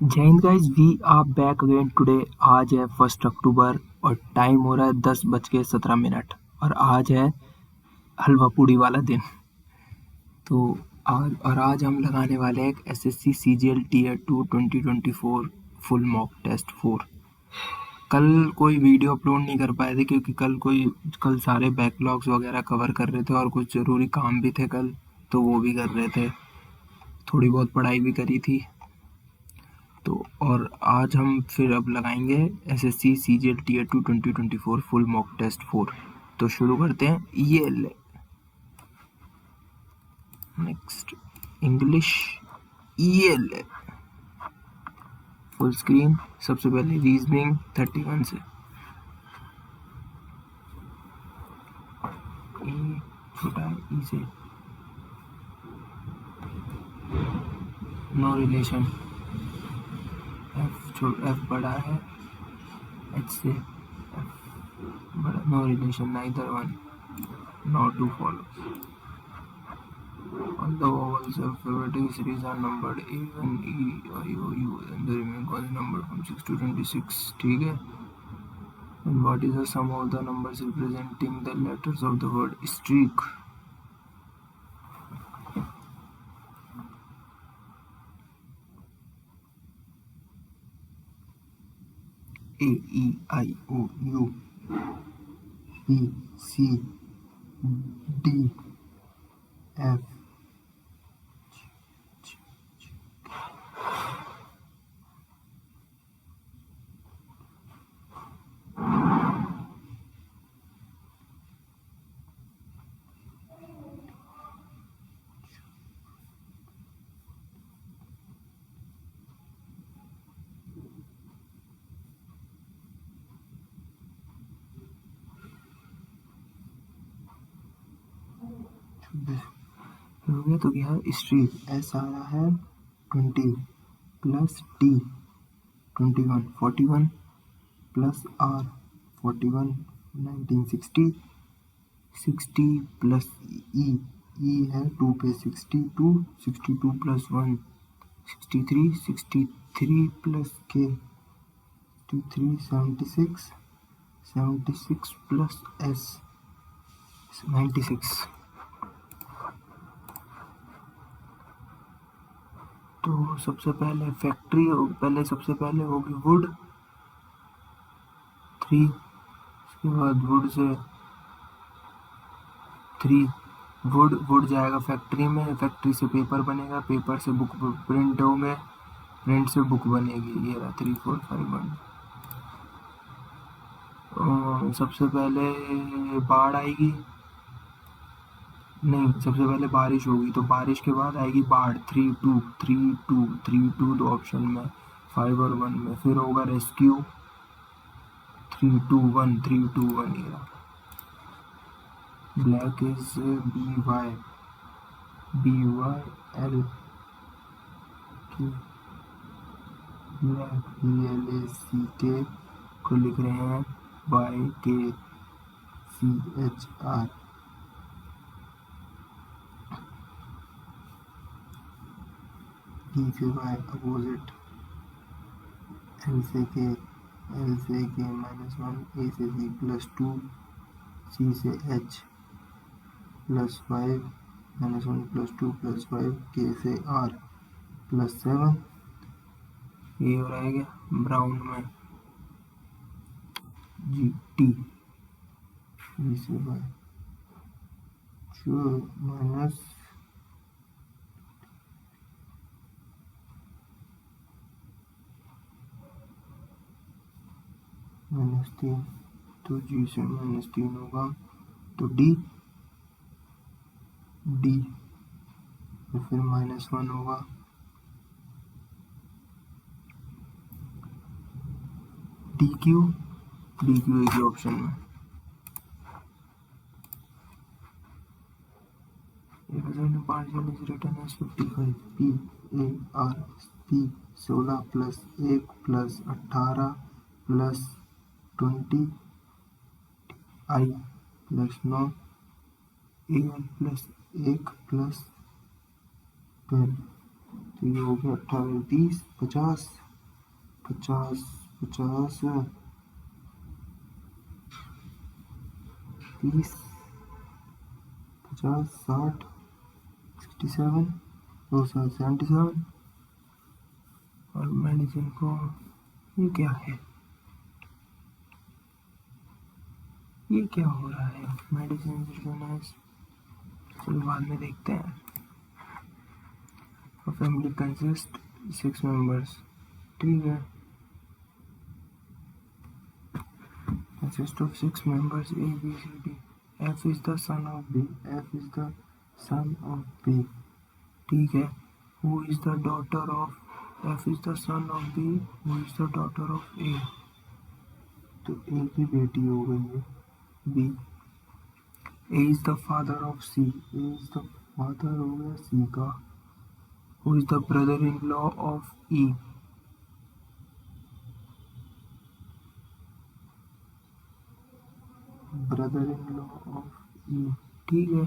जय हिंद guys, we are back again today. आज है 1 अक्टूबर और टाइम हो रहा है 10:17 और आज है हलवा पूड़ी वाला दिन। तो आज हम लगाने वाले हैं एक SSC CGL tier 2 2024 full mock test 4। कल कोई वीडियो अपलोड नहीं कर पाए थे क्योंकि कल सारे बैकलॉग्स वगैरह कवर कर रहे थे और कुछ ज़रूरी काम भी थे कल, तो वो भी कर रहे थे। थोड़ी बहुत पढ़ाई भी करी थी। तो और आज हम फिर अब लगाएंगे SSC CGL tier 2 2024 full mock test 4। तो शुरू करते हैं। ये ले नेक्स्ट इंग्लिश, ये ले फुल स्क्रीन। सबसे पहले रीजनिंग 31 से ए छोटा है, ई से नो रिलेशन, एफ बड़ा है एच से, एफ बड़ा, no relation, neither one, not to follow. All the vowels alphabetic series are numbered A, N, E, I, O, U and the remaining consonant numbered from 6 to 26. ठीक है। And what is the sum of the numbers representing the letters of the word streak? A, E, I, O, U, B, C, D, F, हो गया। तो क्या streak, S आ रहा है 20 plus T 21 41 plus R 41 1960 60 plus E, E है 2 पे 62 62 plus 1 63 63 plus के 63 76 76 plus S 96। तो सबसे पहले फैक्ट्री सबसे पहले होगी वुड 3, उसके बाद वुड से 3 वुड जाएगा फैक्ट्री में, फैक्ट्री से पेपर बनेगा, पेपर से बुक प्रिंट होंगे, प्रिंट से बुक बनेगी। ये रहा 3 4 5 1। सबसे पहले बाढ़ आएगी, नहीं सबसे पहले बारिश होगी, तो बारिश के बाद आएगी बाढ़ 3 2 3 2 3 2 दो ऑप्शन में, 5 और 1 में। फिर होगा रेस्क्यू 3 2 1 3 2 1। ये रहा black is BY BYL black BLACK को लिख रहे हैं YKCHR। D से Y अपोजिट, L से K -1, A से C +2, C से H +5 -1 +2 +5, K से R +7। ये हो रहेगा ब्राउन में GT, E से Y जो -3, तो G से -3 होगा, तो D तो फिर -1 होगा, DQ एक ही ऑप्शन में। Partial is written as 55 PAR P 16 + 1 + 18 + 20 I + 9 AL + 1 + 12। तो ये हो गया 18 30 50 50 50 30 50 60 67 77। और मेडिसिन को ये क्या है, ये क्या हो रहा है? मेडिसिन चलो बाद में देखते हैं। फैमिली कंसिस्ट 6 मेंबर्स, ठीक है, consist of 6 members A B C D। F is the son of B, F is the son of B, ठीक है। Who is the daughter of, F is the son of B, who is the daughter of A, तो A की बेटी हो गई है B। A is the father of C, A is the father हो गया C का। who is the brother-in-law of E, brother in law of E, ठीक है।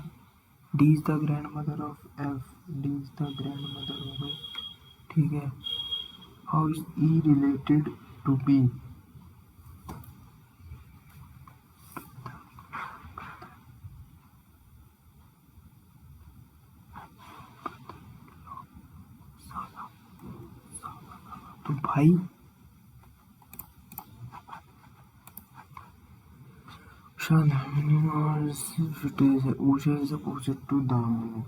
D is the grandmother of F, D is the grandmother हो गई। ठीक है। How is E related to B, तो भाई Usha is opposite to Damini.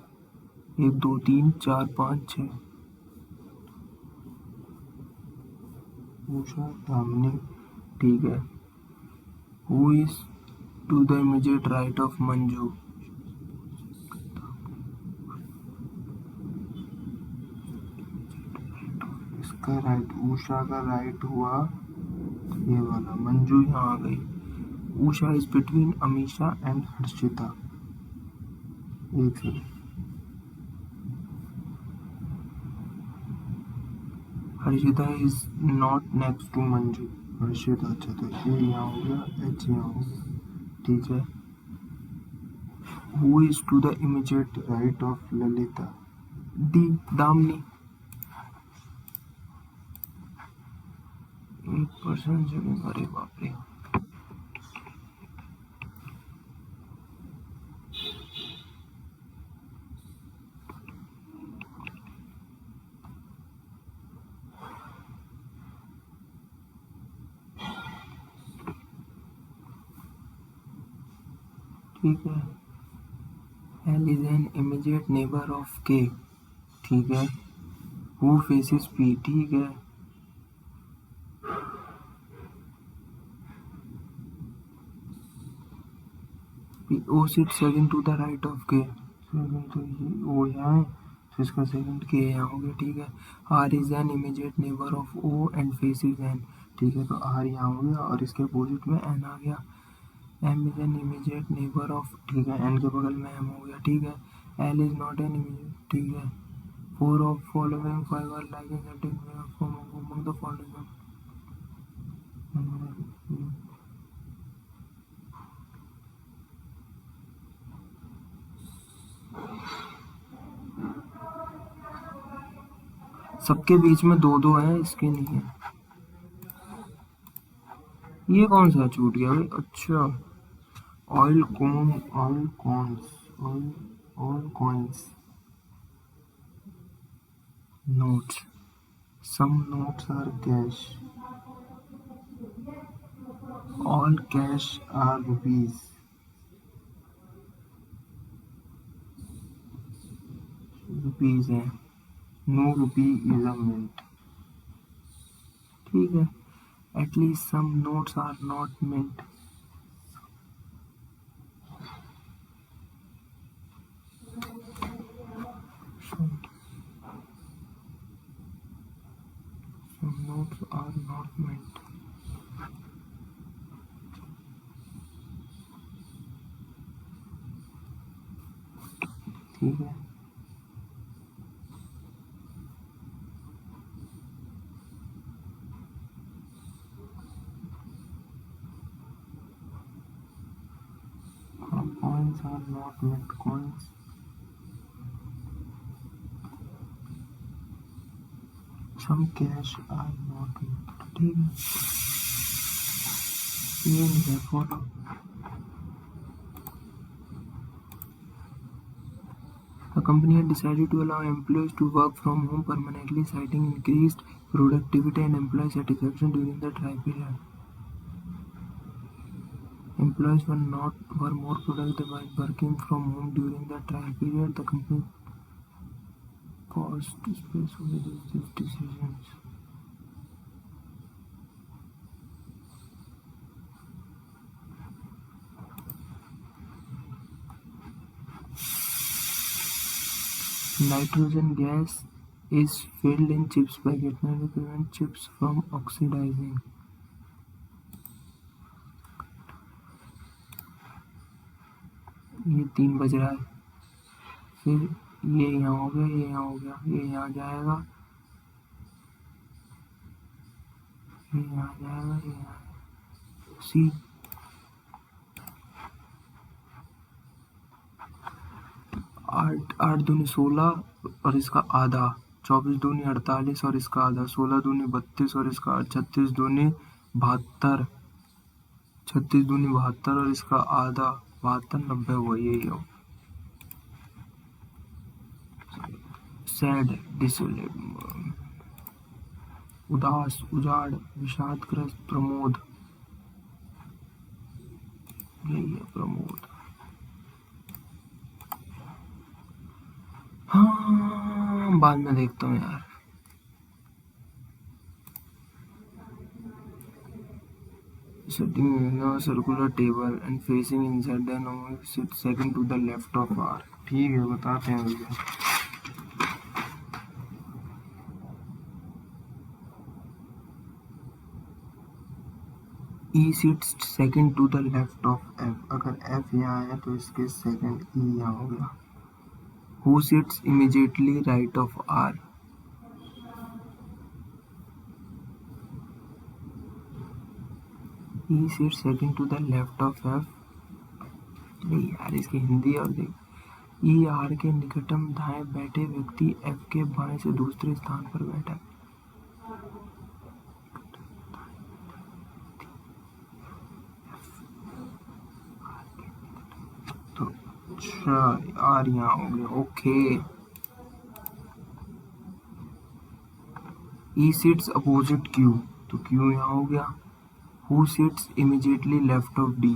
1 2 3 4 5 6, Usha Damini, ठीक है। Who is to the immediate right of Manju, इसका राइट, उषा का राइट हुआ ये वाला, मंजू यहाँ आ गई। Usha is between Amisha and Harshita. एक second, Harshita is not next to Manju, Harshita. अच्छा तो ए यहाँ हो गया, एच यहाँ हो गया, ठीक है। Who is to the immediate right of Lalita. D, Damni। 1% जगह, अरे बाप रे। ठीक है। L is an immediate neighbor of K, ठीक है। Who faces P, ठीक है। O sits second to the right of K, second तो ये ओ यहाँ है, तो इसका सेकंड K यहाँ हो गया, ठीक है। R is an immediate neighbor of O and faces N, ठीक है, तो आर यहाँ हो गया और इसके अपोजिट में N आ गया। M is an immediate neighbor of, ठीक है, N के बगल में M हो गया, ठीक है। L is not an immediate, ठीक है। 4 of following 5 are like a certain way of form among the following, सबके बीच में 2 2 है, इसके नहीं है। ये कौन सा छूट गया भाई? अच्छा, oil coin, oil coins, all coins, notes, some notes are cash, all cash are rupees, rupees है। No rupee is a mint. ठीक है। At least some notes are not mint, some notes are not meant, ठीक है। Coins are not mint coins. Some cash are not, ठीक है, ये नहीं है follow. The company had decided to allow employees to work from home permanently, citing increased productivity and employee satisfaction during the trial period. Employees were more productive by working from home during the trial period. The company paused space to reduce these decisions. Nitrogen gas is filled in chips packet to prevent chips from oxidizing. ये 3 बज रहा है, फिर ये यहाँ हो गया, ये यहाँ हो गया, ये यहाँ जाएगा, ये यहाँ जाएगा, ये यहाँ सी। 8 दूनी 16 और इसका आधा, 24 दूनी 48 और इसका आधा, 16 दूनी 32 और इसका 36 दूनी 72, 36 दूनी 72 और इसका आधा 72, 90 हुआ, यही हो। सैड, डिसोलेट, उदास, उजाड़, विषादग्रस्त, प्रमोद, यही है प्रमोद। हाँ, बाद में देखता हूँ यार। Sitting in a circular table and facing inside the normal sit second to the left of R. ठीक है, बताते हैं भैया। E sits second to the left of F. अगर F यहाँ है तो इसके सेकंड E यहाँ हो गया। Who sits immediately right of R? E sits second to the left of F. नहीं यार, इसकी हिंदी और देख। E R के निकटतम दाएं बैठे व्यक्ति F के बाएं से दूसरे स्थान पर बैठा। तो अच्छा, R यहाँ हो गया, okay. E sits opposite Q, तो Q यहाँ हो गया। Who sits immediately left of D?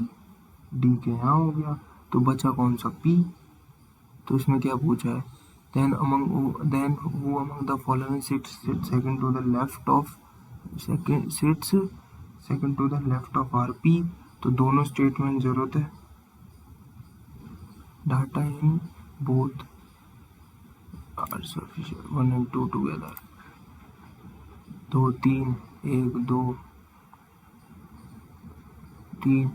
D के यहाँ हो गया, तो बचा कौन सा? P। तो इसमें क्या पूछा है? Then who among the following sits second to the left of RP? तो दोनों स्टेटमेंट जरूरत है। Data in both are sufficient, 1 and 2 together. 2 3 1 2 3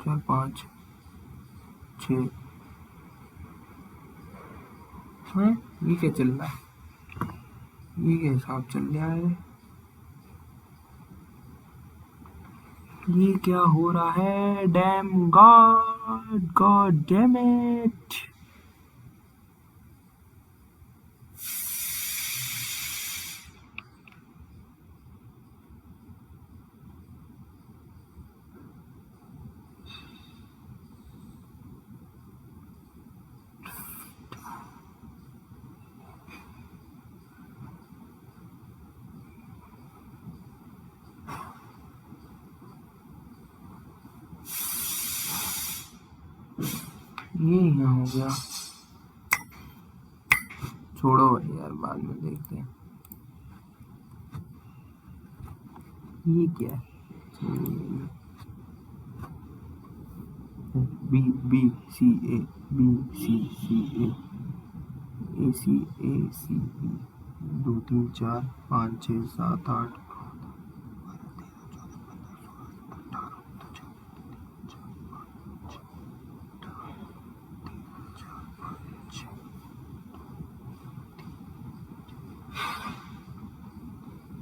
4 5 6। हाँ, ये क्या चल रहा है? ये क्या हिसाब चल रहा है? ये क्या हो रहा है? Dam god damn it. ये यहाँ हो गया, छोड़ो भाई यार, बाद में देखते हैं। ये क्या है? B B C A, B C C A C B, 2 3 4 5 6 7 8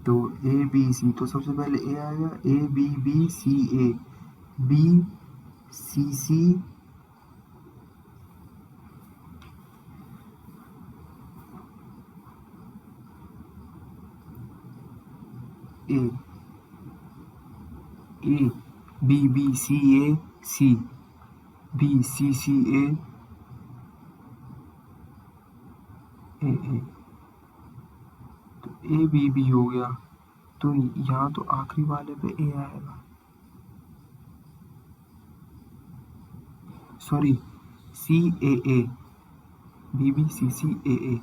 तो ए बी सी, तो सबसे पहले ए आएगा, A B B C A, B C C A A B B C A C B C C A A तो A B B हो गया, तो यहाँ तो आखिरी वाले पे A आएगा, sorry C A A B B C C A A,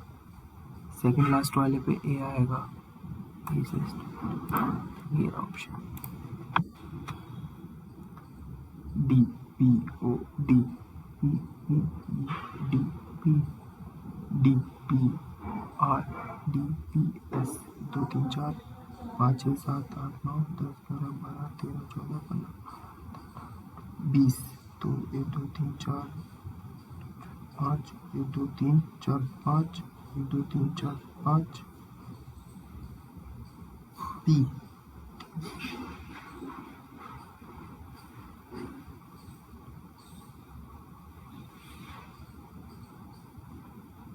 second last वाले पे A आएगा, ये option D P O D P P D P D P R D P S 2 3 4 5 6 7 8 9 10 11 12 13 14 15 20, तो 1 2 3 4 5 1 2 3 4 5 1 2 3 4 5 P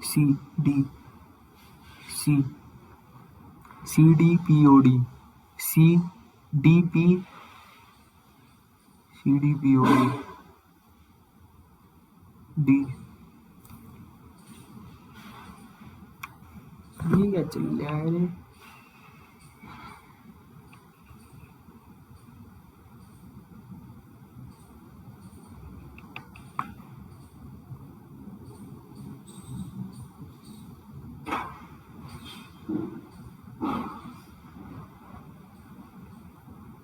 C D C C D P O D C D P C D P O D D, ये क्या चल रहा है रे?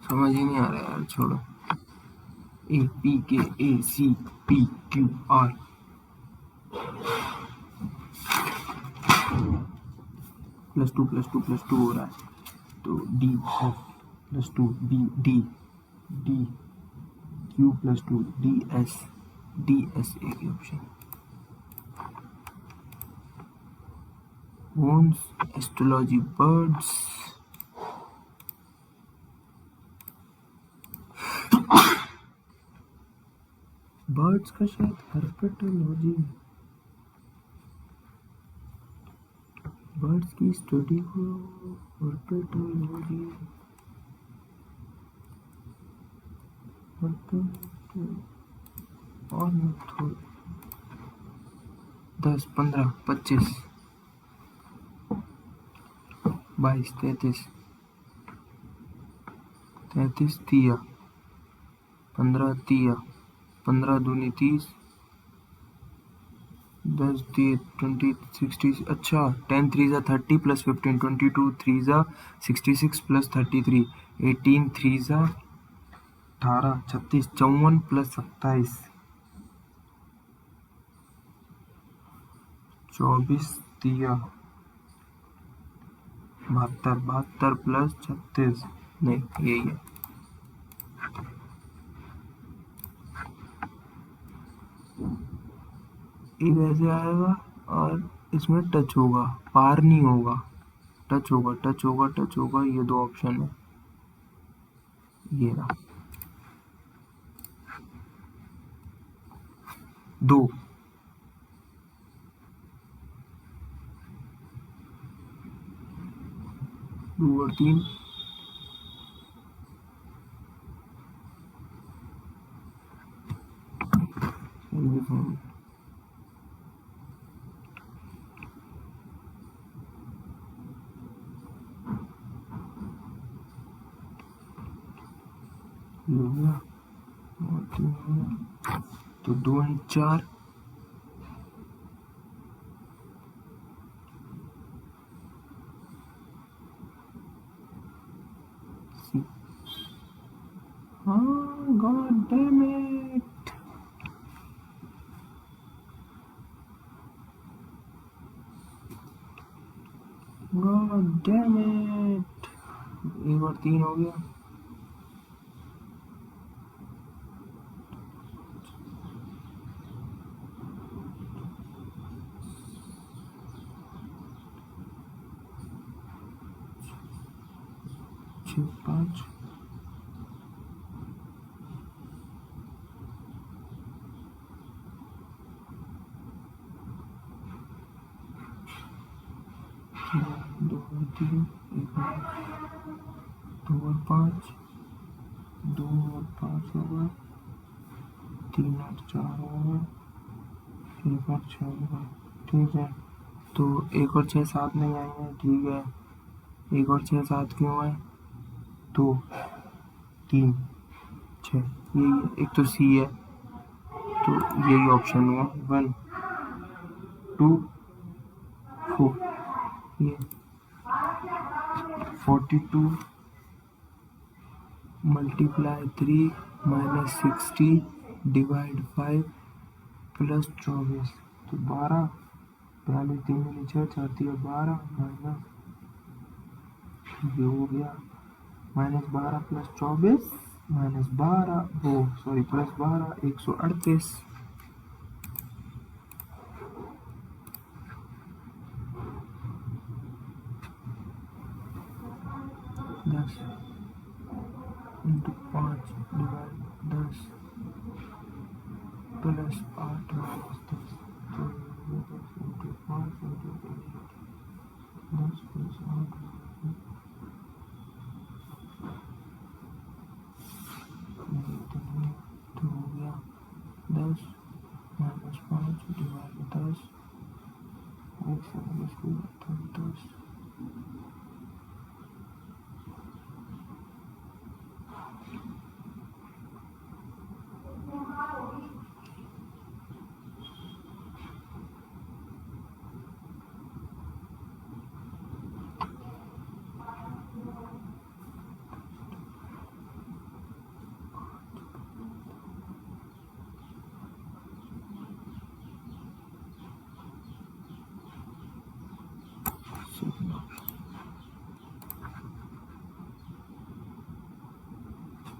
समझ ही नहीं आ रहा यार, छोड़ो। A P K A C P Q R +2 हो रहा है, तो D F +2 B D D Q +2 D S एक option. Bones astrology birds, birds का शायद हर्पेटोलॉजी, बर्ड्स की स्टडी को हर्पेटोलॉजी, और 10 15 25 22 33 तिया 15 तिया 15 दूनी 30 10 3 20 60, अच्छा 10 3 30 + 15 22 3 66 + 33 18 3 18 36 54 + 27 24 तिया 72 + 36, नहीं यही है। ये वैसे आएगा और इसमें टच होगा, पार नहीं होगा, टच होगा, ये 2 ऑप्शन है, ये रहा 2 2 और 3 हो गया, और 3 हो गया, तो 2 और 4 हाँ, god damn it, god damn it, 1 और 3 हो गया, छः 5 2 और 3 1 और 2 और 5, 2 और 5 हो गए, 3 और 4 हो गए, 1 और 6 हो गए। ठीक है, तो 1 और 6 साथ नहीं आएंगे। ठीक है, 1 और 6 साथ क्यों है? 2, 3, 6, यही है। एक तो सी है, तो यही ऑप्शन हुआ 1, 2, 4। ये 42 मल्टीप्लाई 3 माइनस 60 डिवाइड 5 प्लस 24, तो 12, 42 3 में 6, 4 3 12 माइनस, ये हो गया माइनस 12 प्लस 24 माइनस 12, वो sorry plus 12, 138। 10 into 5 divide 10 plus 8 minus 10, तो 10 इंटू 5 इंटू 10 प्लस 8 तो हो गया 10 minus 5 divide 10, 10।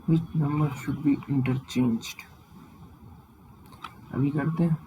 Which number should be interchanged? अभी करते हैं।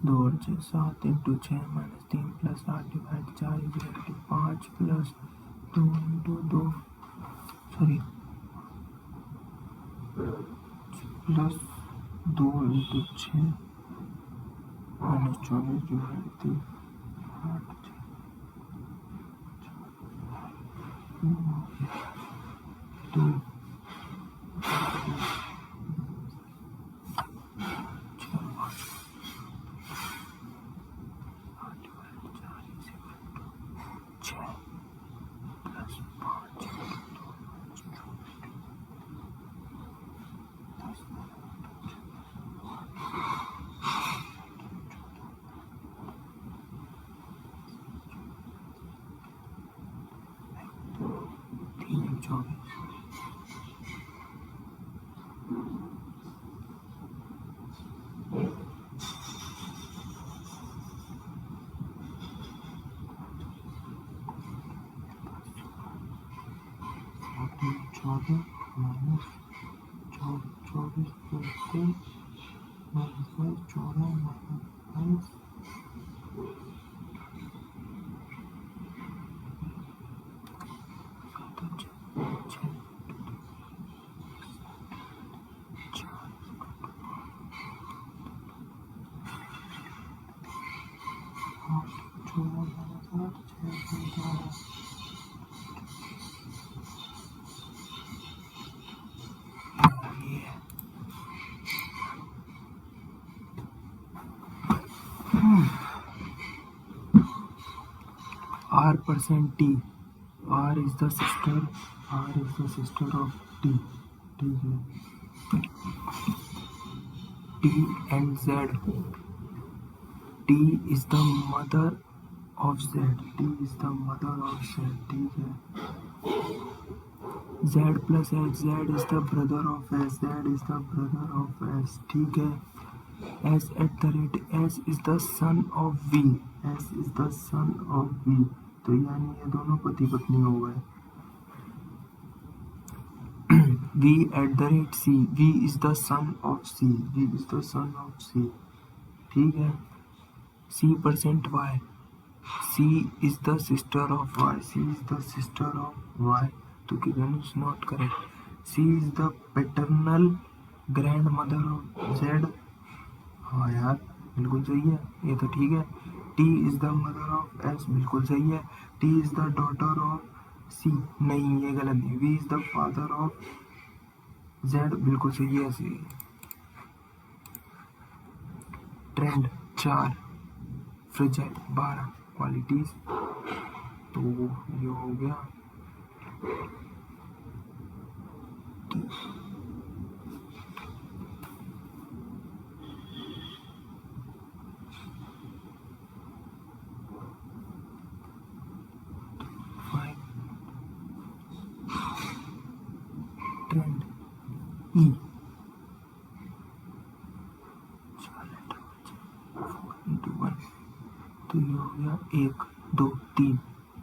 दो और 6 7 into 6 minus 3 plus 8 divide 4 equal to 5 plus 2 into 2 sorry plus 2 into 6 minus 24 divide 3 8 2 14 minus 24 plus 3 minus 5 14 minus 5 R% T, R is the sister of T, ठीक है, T and Z, T is the mother of Z, T is the mother of Z, ठीक है, Z plus H, Z is the brother of S, Z is the brother of S, ठीक है, S at the rate, S is the son of V, S is the son of V, तो यानी ये दोनों पति पत्नी हो गए। v@c, v is the son of c, v is the son of c, ठीक है। c%y, c is the sister of y, c is the sister of y, तो given is not correct। c is the paternal grandmother of z, हाँ यार बिल्कुल सही है, ये तो ठीक है। t is the mother of s, बिल्कुल सही है। t is the daughter of c, नहीं ये गलत है। v is the father of z, बिल्कुल सही है। सी ट्रेंड 4, फ्रिजल 12, क्वालिटीज तो ये हो गया। ट्रेंड ई, तो ये हो गया 1 2 3,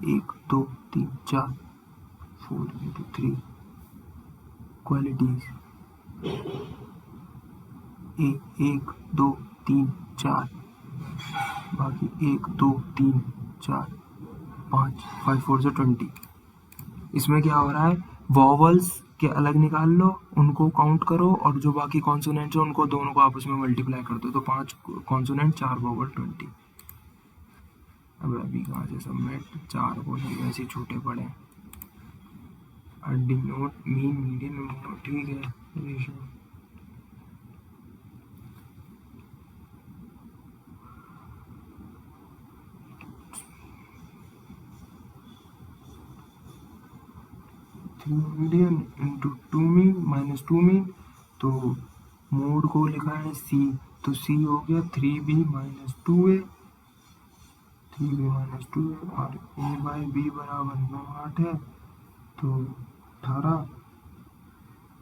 1 2 3 4, 4 into 3, क्वालिटीज ए 1 2 3 4, बाकी 1 2 3 4 5, 5 4 से 20। इसमें क्या हो रहा है, वॉवल्स के अलग निकाल लो, उनको काउंट करो, और जो बाकी कॉन्सोनेंट्स हैं उनको दोनों को आपस में मल्टीप्लाई कर दो, तो 5 कॉन्सोनेंट 4 वॉवल 20। अब अभी कहाँ से सबमिट, 4 को वैसे छोटे पड़े, डिनोट मीन मीडियन, ठीक है ratio. Median into 2 mean minus 2 mean, तो मोड को लिखा है सी, तो सी हो गया 3b minus 2a, 3b minus 2a, और a बाई बी बराबर 9 8 है, तो 18,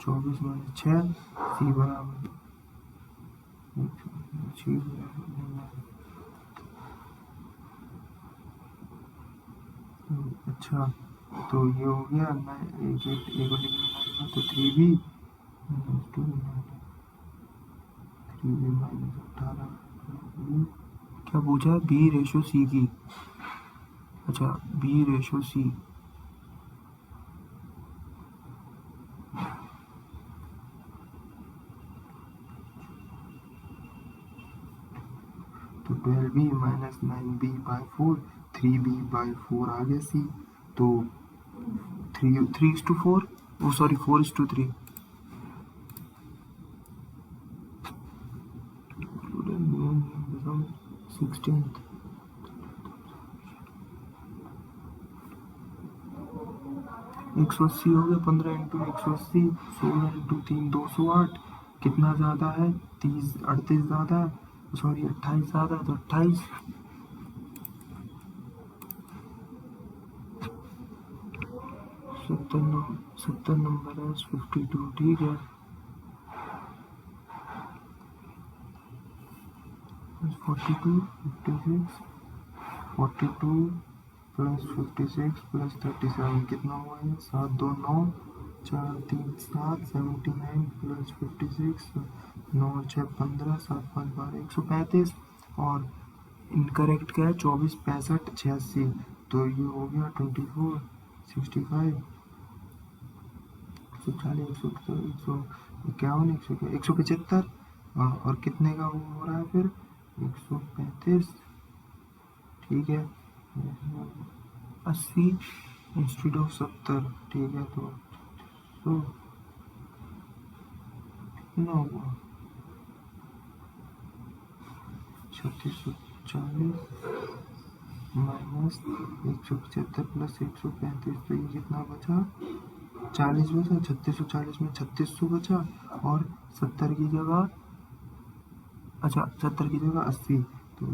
24 माइनस 6, सी बराबर 6 अच्छा, तो ये हो गया। मैं एक लिखना तो 3b माइनस 2, 3b माइनस 18, क्या पूछा है, बी रेशो सी की, अच्छा बी रेशो सी, तो 12b minus 9b by 4, 3b by 4 आ गया सी, तो 3:4, ओ सॉरी 4:3, 16th, 180 हो गया, 15 इंटू 180, 16 इंटू 3 208, कितना ज़्यादा है, 30 38 ज़्यादा है, सॉरी 28 ज़्यादा है, तो 28, 70 नंबर है 52, ठीक है। 42 56, 42 प्लस 56 प्लस 37 कितना हुआ है, 7 2 9, 4 3 7, 79 प्लस 56, 9 6 15, 7 5 12, 135, और इनकरेक्ट क्या है, 24 65 86, तो ये हो गया 24 65, 140 151 175, और कितने का वो हो रहा है फिर 135, ठीक है 80 इंस्टीट्यूट ऑफ 70, ठीक है, तो कितना हुआ 3640 माइनस 175 प्लस 135, तो ये कितना बचा, 40 बचा, 3640 में 3600 बचा, और 70 की जगह, अच्छा 70 की जगह 80, तो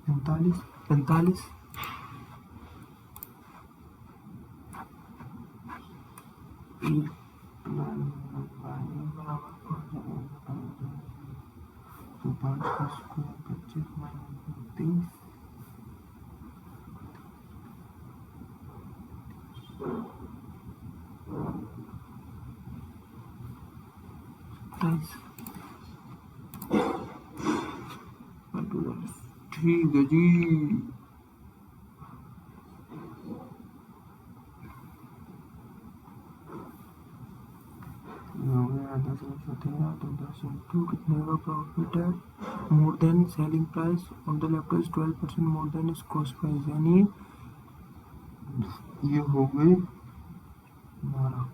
45 45, तो 5 का स्क्वायर 25 माइनस 23, 27। ठीक है जी। हो गया 10 तो 10 इंटू कितने का प्रॉफिट है, more than selling price on the left is 12% more than is cost price, यानी ये हो गई 12।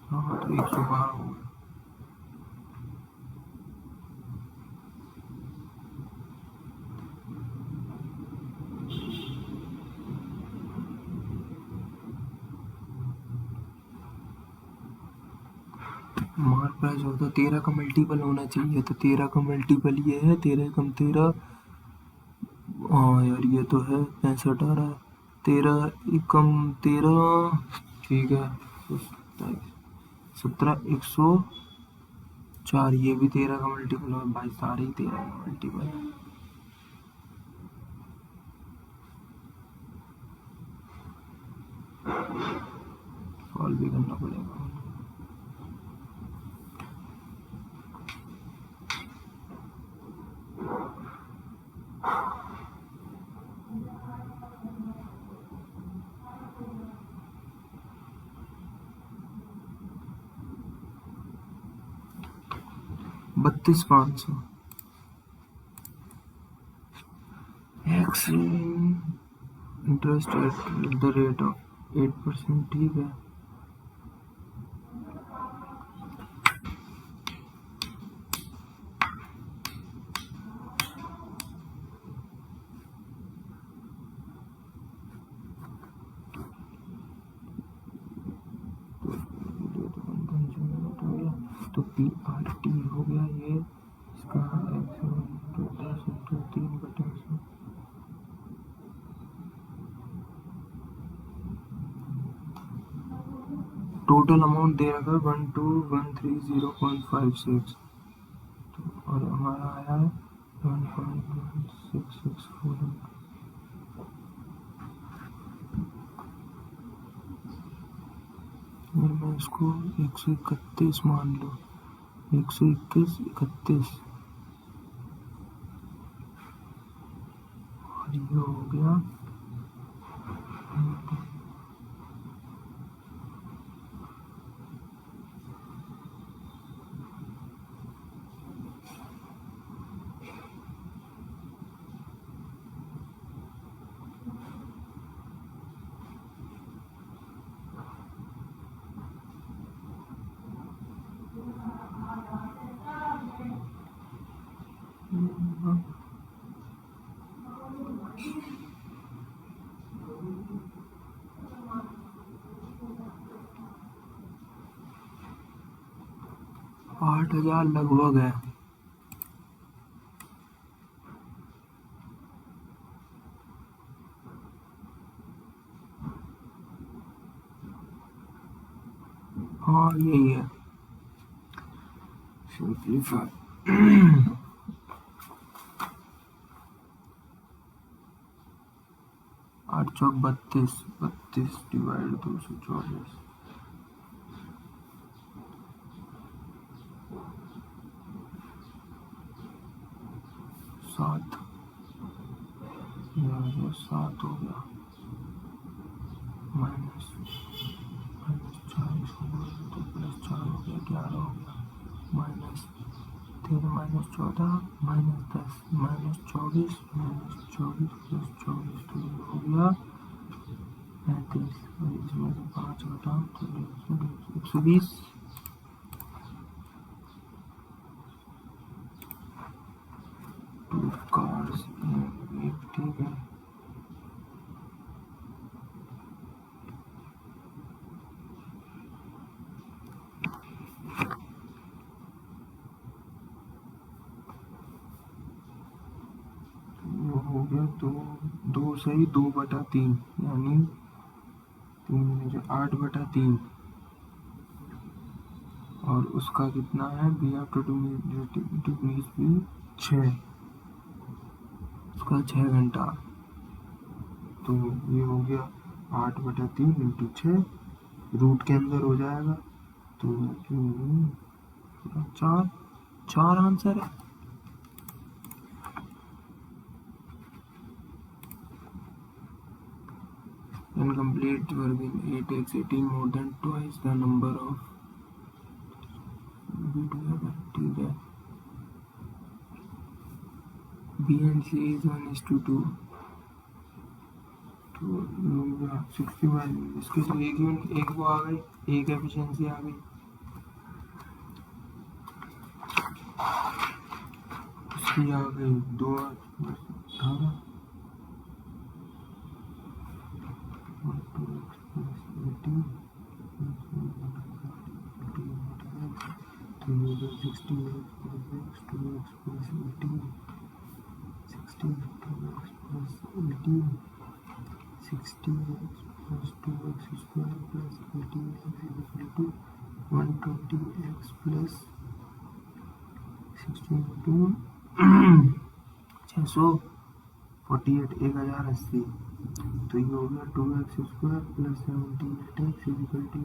हाँ तो 112 हो गया। मार्क प्राइस होता 13 का मल्टीपल होना चाहिए, तो 13 का मल्टीपल ये है 13 कम 13। हाँ यार ये तो है 65 आ रहा है, 13 कम 13, ठीक है 17 104, ये भी 13 का मल्टीपल है भाई, सारे ही 13 का मल्टीपल है। सॉल्व भी करना पड़ेगा। बत्तीस 500 x interest at the rate of 8%, ठीक है। तो पी आर टी हो गया ये इसका 3/100। टोटल अमाउंट दे रखा है 12,130.56, और हमारा आया है 1.1664। मैं इसको 131 मान लो, 121 31, और ये हो गया आठ हजार लगभग है। हाँ यही है सिंपलीफाई। 8 चौक 32, 32 डिवाइड 224, 7, 7 हो गया, माइनस 40 हो गया, तो +4 हो गया, 11 हो गया, माइनस 13 माइनस 14 माइनस 10 माइनस 24 +24, तो ये हो गया 35, और इसमें से 5 घटाओ तो 120। टू कार्स, ठीक है। हो गया तो 2 सही 2/3, यानी 8/3, और उसका कितना है बी आफ्टर टू मीन्स भी 6, उसका 6 घंटा, तो ये हो गया 8/3 इंटू 6, रूट के अंदर हो जाएगा तो चार चार आंसर है। Incomplete verb in A takes 18 more than twice the number of be together. ठीक है। B and C is 1:2 तो 65 इसके तो एक वो आ गई, एक एफिशिएंसी आ गई, उसकी आ गई 2 18 तो ये 68 plus 2x plus 18 16 2x plus 18 60x plus 2x square plus 18x is equal to 120x plus 16 to 648 1080 तो ये हो गया 2x square plus 78x is equal to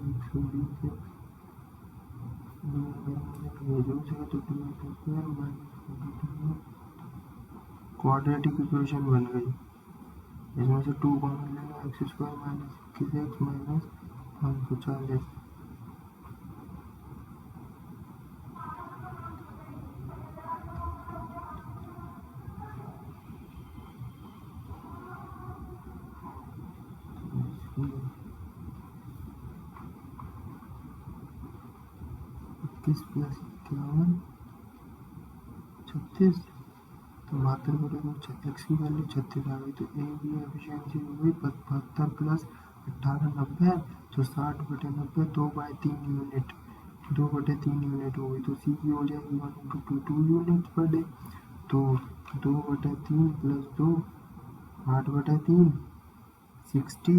120x तो 2x square minus quadratic equation बन गई। इसमें से 2 कॉमन लेना, x square minus 21x minus 540 21 plus 51 36 तो मात्र बटेगा एक्स की वैल्यू 36 आ गई। तो ए की एफिशिएंसी हो गई 72 प्लस 18 90 तो 60/90 2/3 यूनिट 2/3 यूनिट हो गई। तो सी की हो जाएगी 1/2 यूनिट पर डे तो 2/3 प्लस 2 8/3 60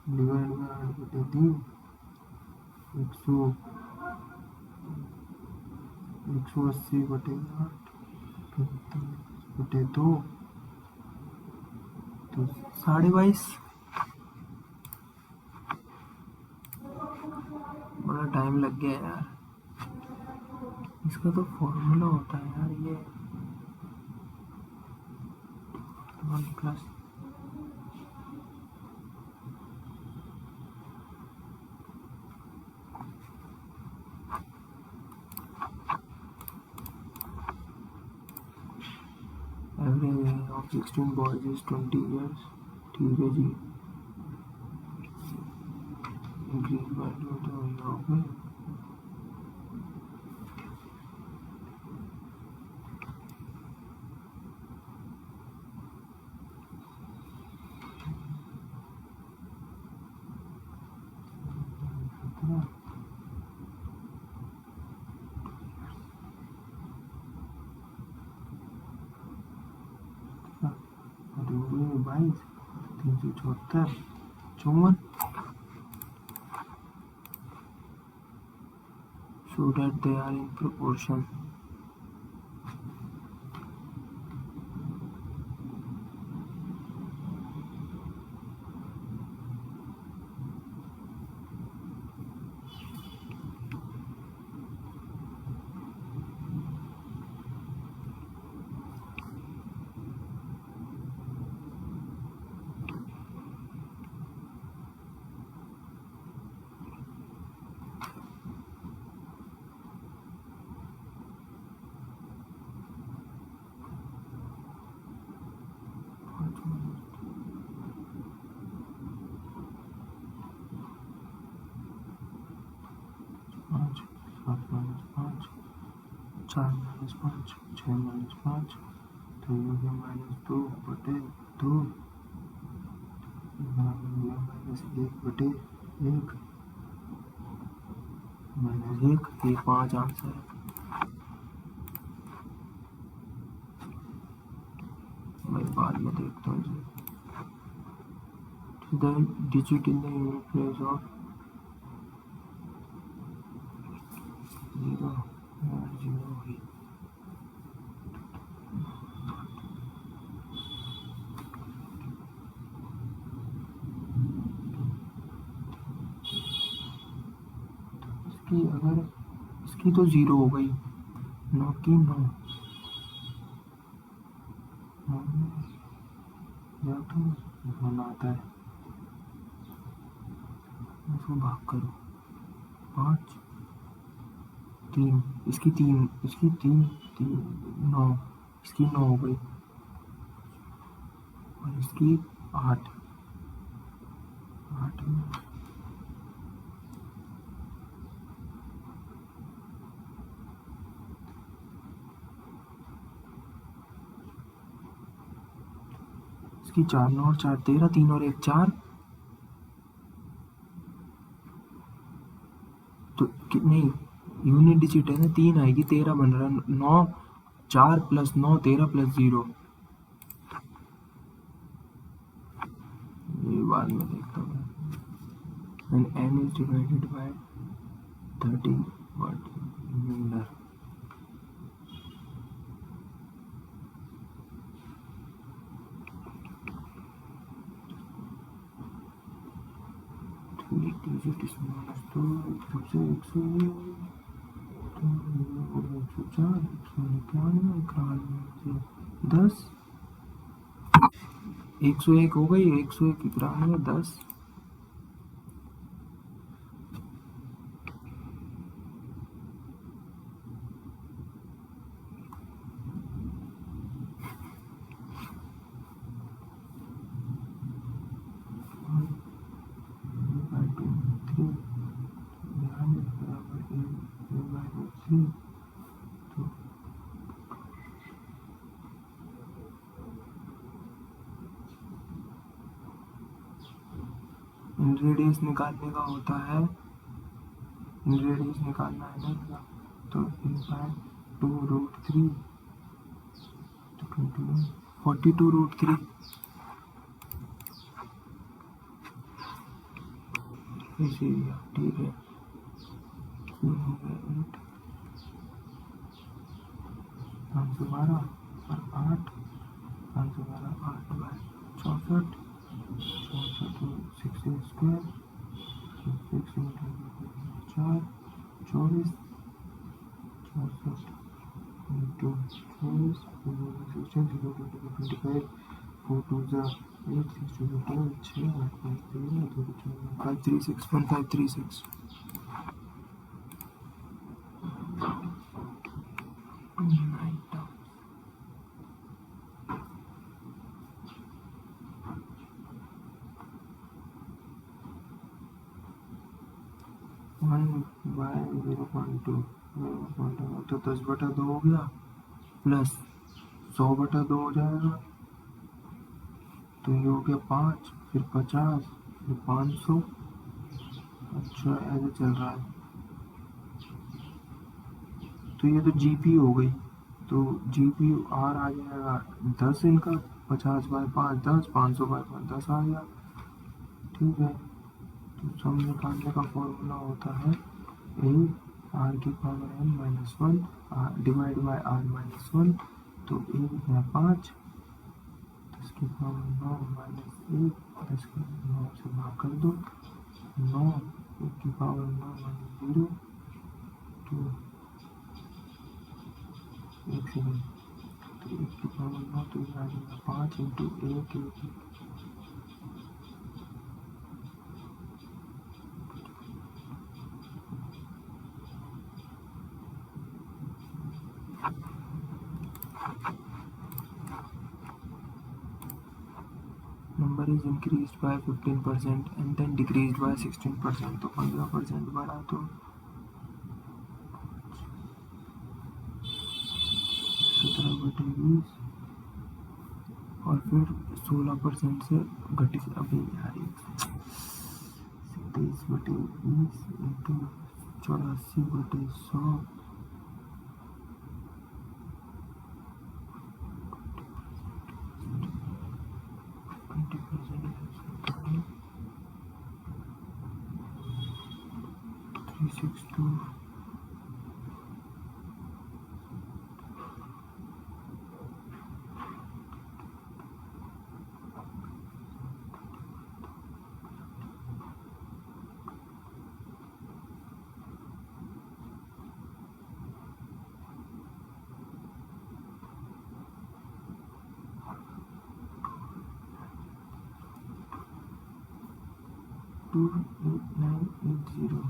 डिवाइड बाय 8/3 180/8 2 तो 22.5 बड़ा टाइम लग गया यार। इसका तो फॉर्मूला होता है यार, ये 1 plus average of 16 boys is 20 years। ठीक है जी, इंक्रीज वैल्यू तो यहाँ पे बाईस 374 54 so that they are in proportion। पाँच 7 - 5 4 - 5 6 - 5 तो ये हो गया -2/2 -1/1 -1 ये 5 आंसर है। मैं बाद में देखता हूँ जी। The digit in the unit place of 0 0 इसकी इसकी अगर इसकी तो 0 हो गई, 9 की 9 या तो 1 आता है, इसको भाग करो 5 3, इसकी 3, इसकी 3 3 9, इसकी 9 हो गई और इसकी 8 8 इसकी 4 9 और 4 13, 3 और 1 4, तो नहीं यूनिट डिजिट है ना, 3 आएगी, 13 बन रहा है, 9 4 प्लस 9 13 प्लस 0, ये बाद में देखता हूँ। And n is divided by 30 watt metre. Digit small तो सबसे 104, 191, 10 101 हो गई, 101 91 10। रेडियस निकालने का होता है, रेडियस निकालना है ना, तो इनफैक्ट 2√3 तो 21 42√3 इसी, ठीक है। 8 512 और 8 512 8 बाय 64 6 स्क्वायर 6 4 24 64 into 24 16 0 25 4 2 जा 8 6 2 12 6 8 5 3 2 536 1536 1/0.2 तो 10/2 हो गया, प्लस 100/2 हो जाएगा, तो ये हो गया 5, फिर 50, फिर 500। अच्छा ऐसे चल रहा है, तो ये तो जीपी हो गई, तो जीपी आर आ जाएगा 10 इनका, 50/5 10, 500/5 10 आ गया, ठीक है। तो सम निकालने का फॉर्मूला होता है ए आर की power n-1 divide by r-1, तो ए है 5, 10 की पावर 9 -1, 10 की 9 से भाग कर दो, 9 1 की पावर 9 -0, तो 1 सेकेंड, तो 1 की पावर 9 तो ये आ जाएगा 5 into 1 number is increased by 15% and then decreased by 16%, तो 15% बढ़ा तो 17/20 और फिर 16% से घटी, अभी यार 27/20 into 84/100 20% 362 1 28,980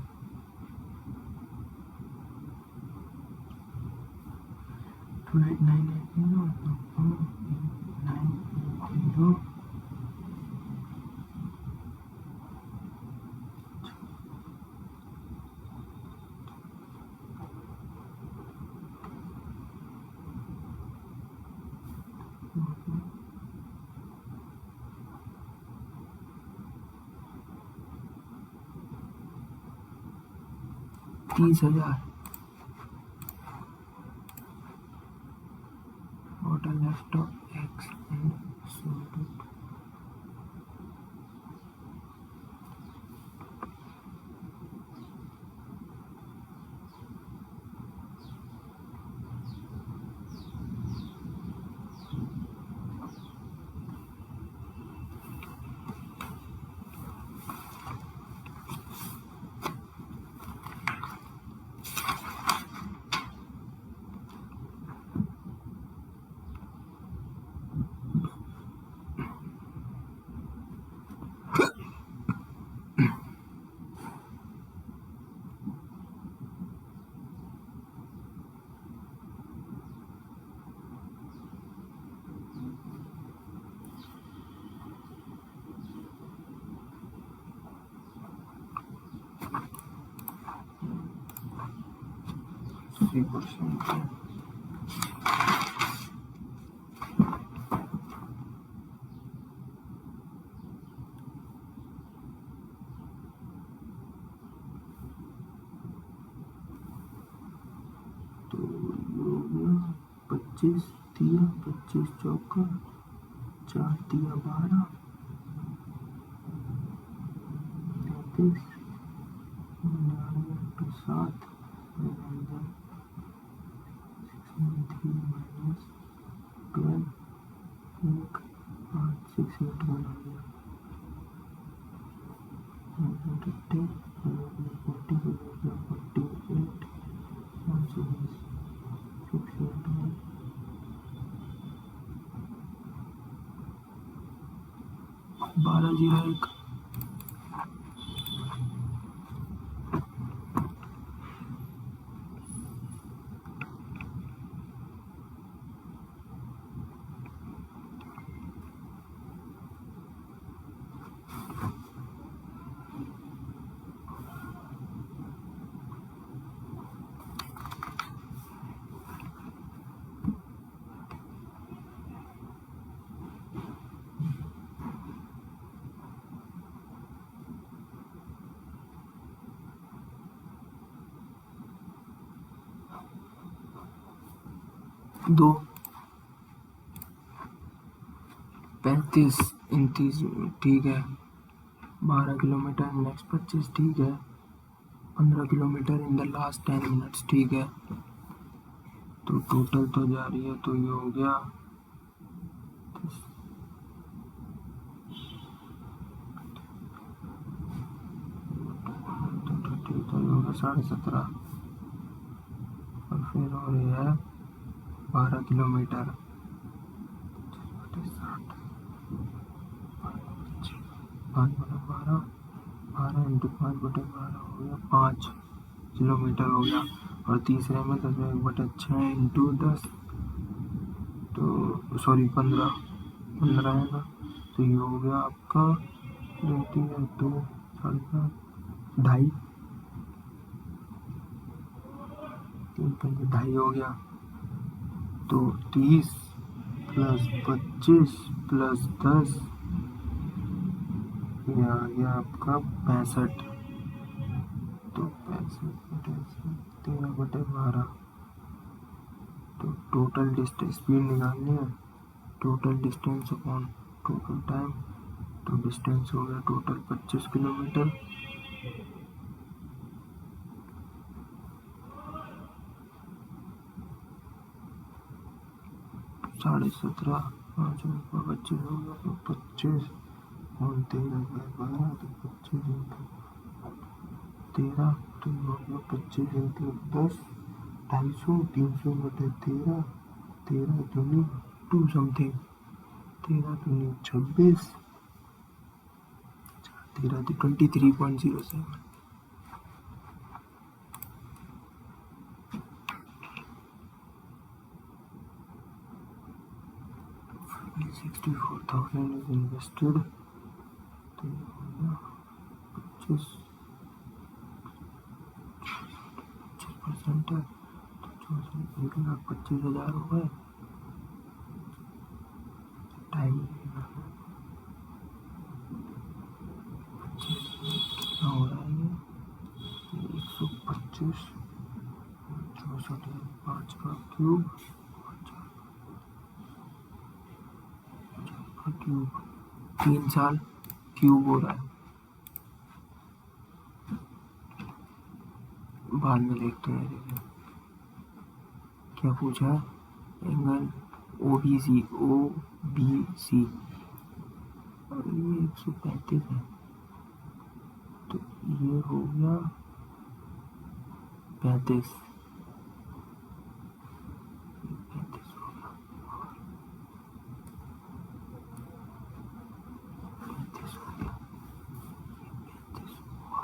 28,980 30,000 what are left of x and sort it. तो ये हो गया 25 दिया 25 चौका 4 दिया 12 33 तो 7 3 minus 12 1 8 6 8 1 आ गया 150 40 48 120 6 8 1 1201 2 35 29 ठीक है 12 किलोमीटर नेक्स्ट 25 ठीक है 15 kilometre in the last 10 minutes ठीक है तो टोटल तो जा रही है तो ये हो गया टोटल हो गया 17.5 और फिर हो रही है 12 किलोमीटर 12 इंटू 5/12 हो गया 5 किलोमीटर हो गया और तीसरे में 10/6 इंटू 10 तो सॉरी 15 है ना तो ये हो गया आपका 2 3 2 साढ़े 2.5 2.5 हो गया तो 30 प्लस 25 प्लस 10 ये आ गया आपका 65 तो 13/12 तो टोटल डिस्टेंस स्पीड निकालनी है total distance upon total time तो डिस्टेंस हो गया टोटल 25 किलोमीटर साढ़े 17 5 25 हो गया तो 25 और 13/12 तो 25 13 तो हो गया 25 इंटू 10 250 300/13 13 दूनी 2 समथिंग 13 दूनी 26 दे रहा था 23.07। 64,000 इज इन्वेस्टेड, तो ये हो गया 25% है, तो 1,25,000 हो गए। टाइम कितना हो रहा है ये 125 64,5 का क्यूब क्यूब 3 साल क्यूब हो रहा है। बाद में देखते हैं क्या पूछा है। एंगल OBC और ये 135 है, तो ये हो गया 35 हो गया 35 हो गया 35 हुआ।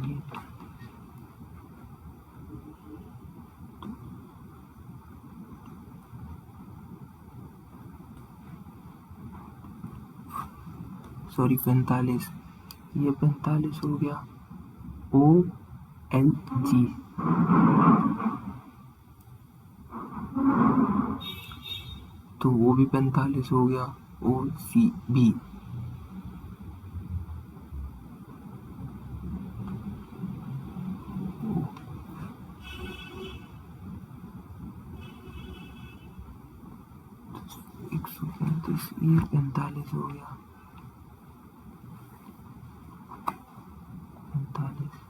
ये सॉरी 45, ये 45 हो गया OLG, तो वो भी 45 हो गया OCB। एक सौ 35, ये 45 हो गया 45।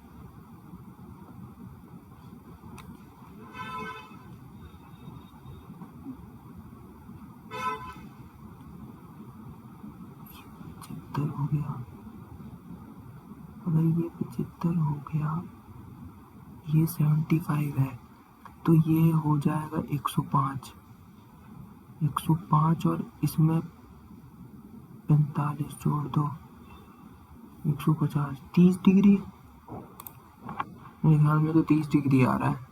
हो गया, अगर ये 75 हो गया, ये 75 है, तो ये हो जाएगा 105 और इसमें 45 जोड़ दो 150, 30 डिग्री, मेरे ख्याल में तो 30 डिग्री आ रहा है।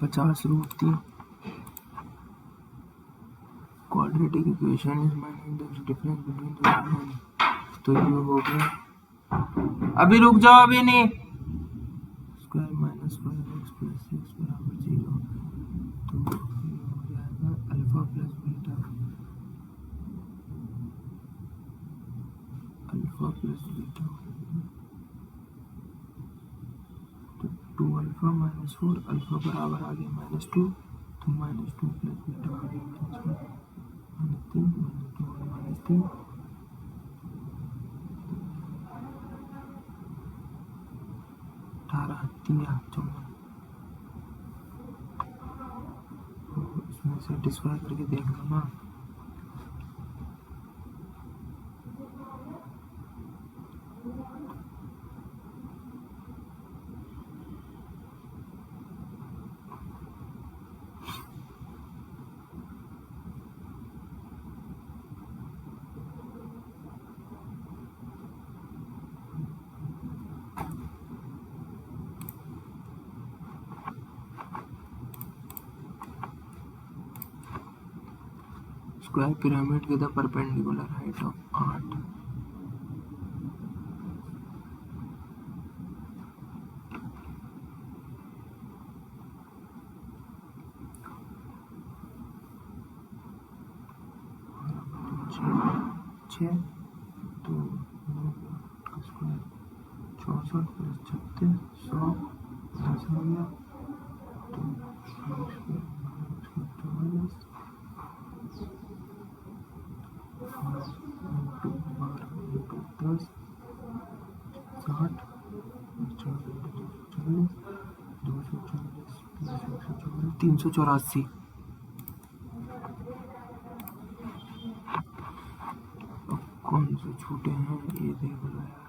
₹50 quadratic equation is minus the difference between the, तो ये हो गया, अभी रुक जाओ, अभी नहीं, square minus square x plus 6 बराबर 0, तो ये हो जाएगा अल्फा प्लस बीटा, तो 2 अल्फा माइनस 4, अल्फा बराबर आ गया -2, तो -2 प्लस बीटा आ गया -3 -2 -3, 18 3 54, इसमें सेटिस्फाई करके देख लो ना। Square pyramid with a perpendicular height of 8, 6 तो 64 प्लस 36 100 10 हो गया तो 44 इंटू 12 इंटू 10 60 240 240 प्लस 144 384 कौन से छूटे हैं ये देख लो यार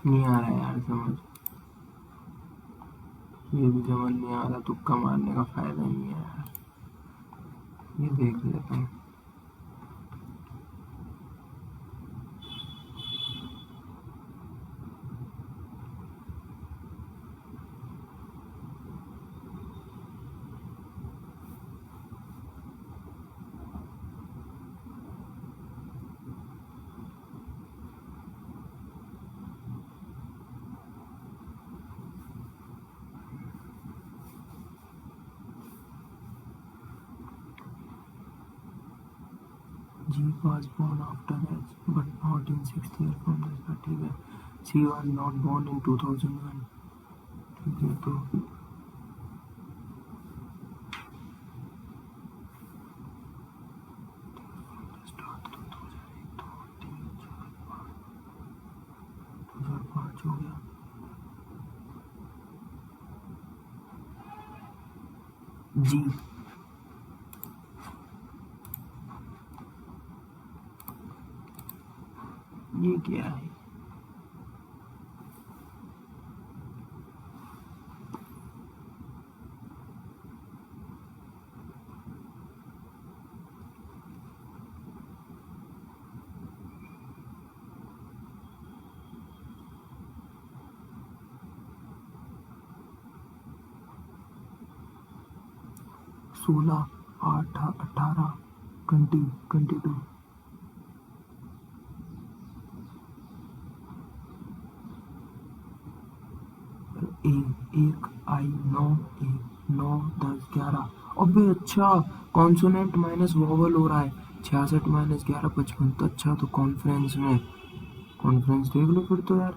नहीं आ रहा यार समझ ये भी समझ नहीं आ रहा तुक्का मारने का फायदा नहीं है यार ये देख लेता हूँ 'G' was born after H, but not in 6th year from the start. ठीक है 'C' was not born in 2001. ठीक है तो start तो 2001 2 3 4 2005 हो गया G ये क्या है 16 18 20 22 एक आई 9 1 9 10 11 अबे अच्छा कॉन्सोनेंट माइनस वोवल हो रहा है 66 माइनस 11 55 तो अच्छा तो कॉन्फ्रेंस में कॉन्फ्रेंस देख लो फिर तो यार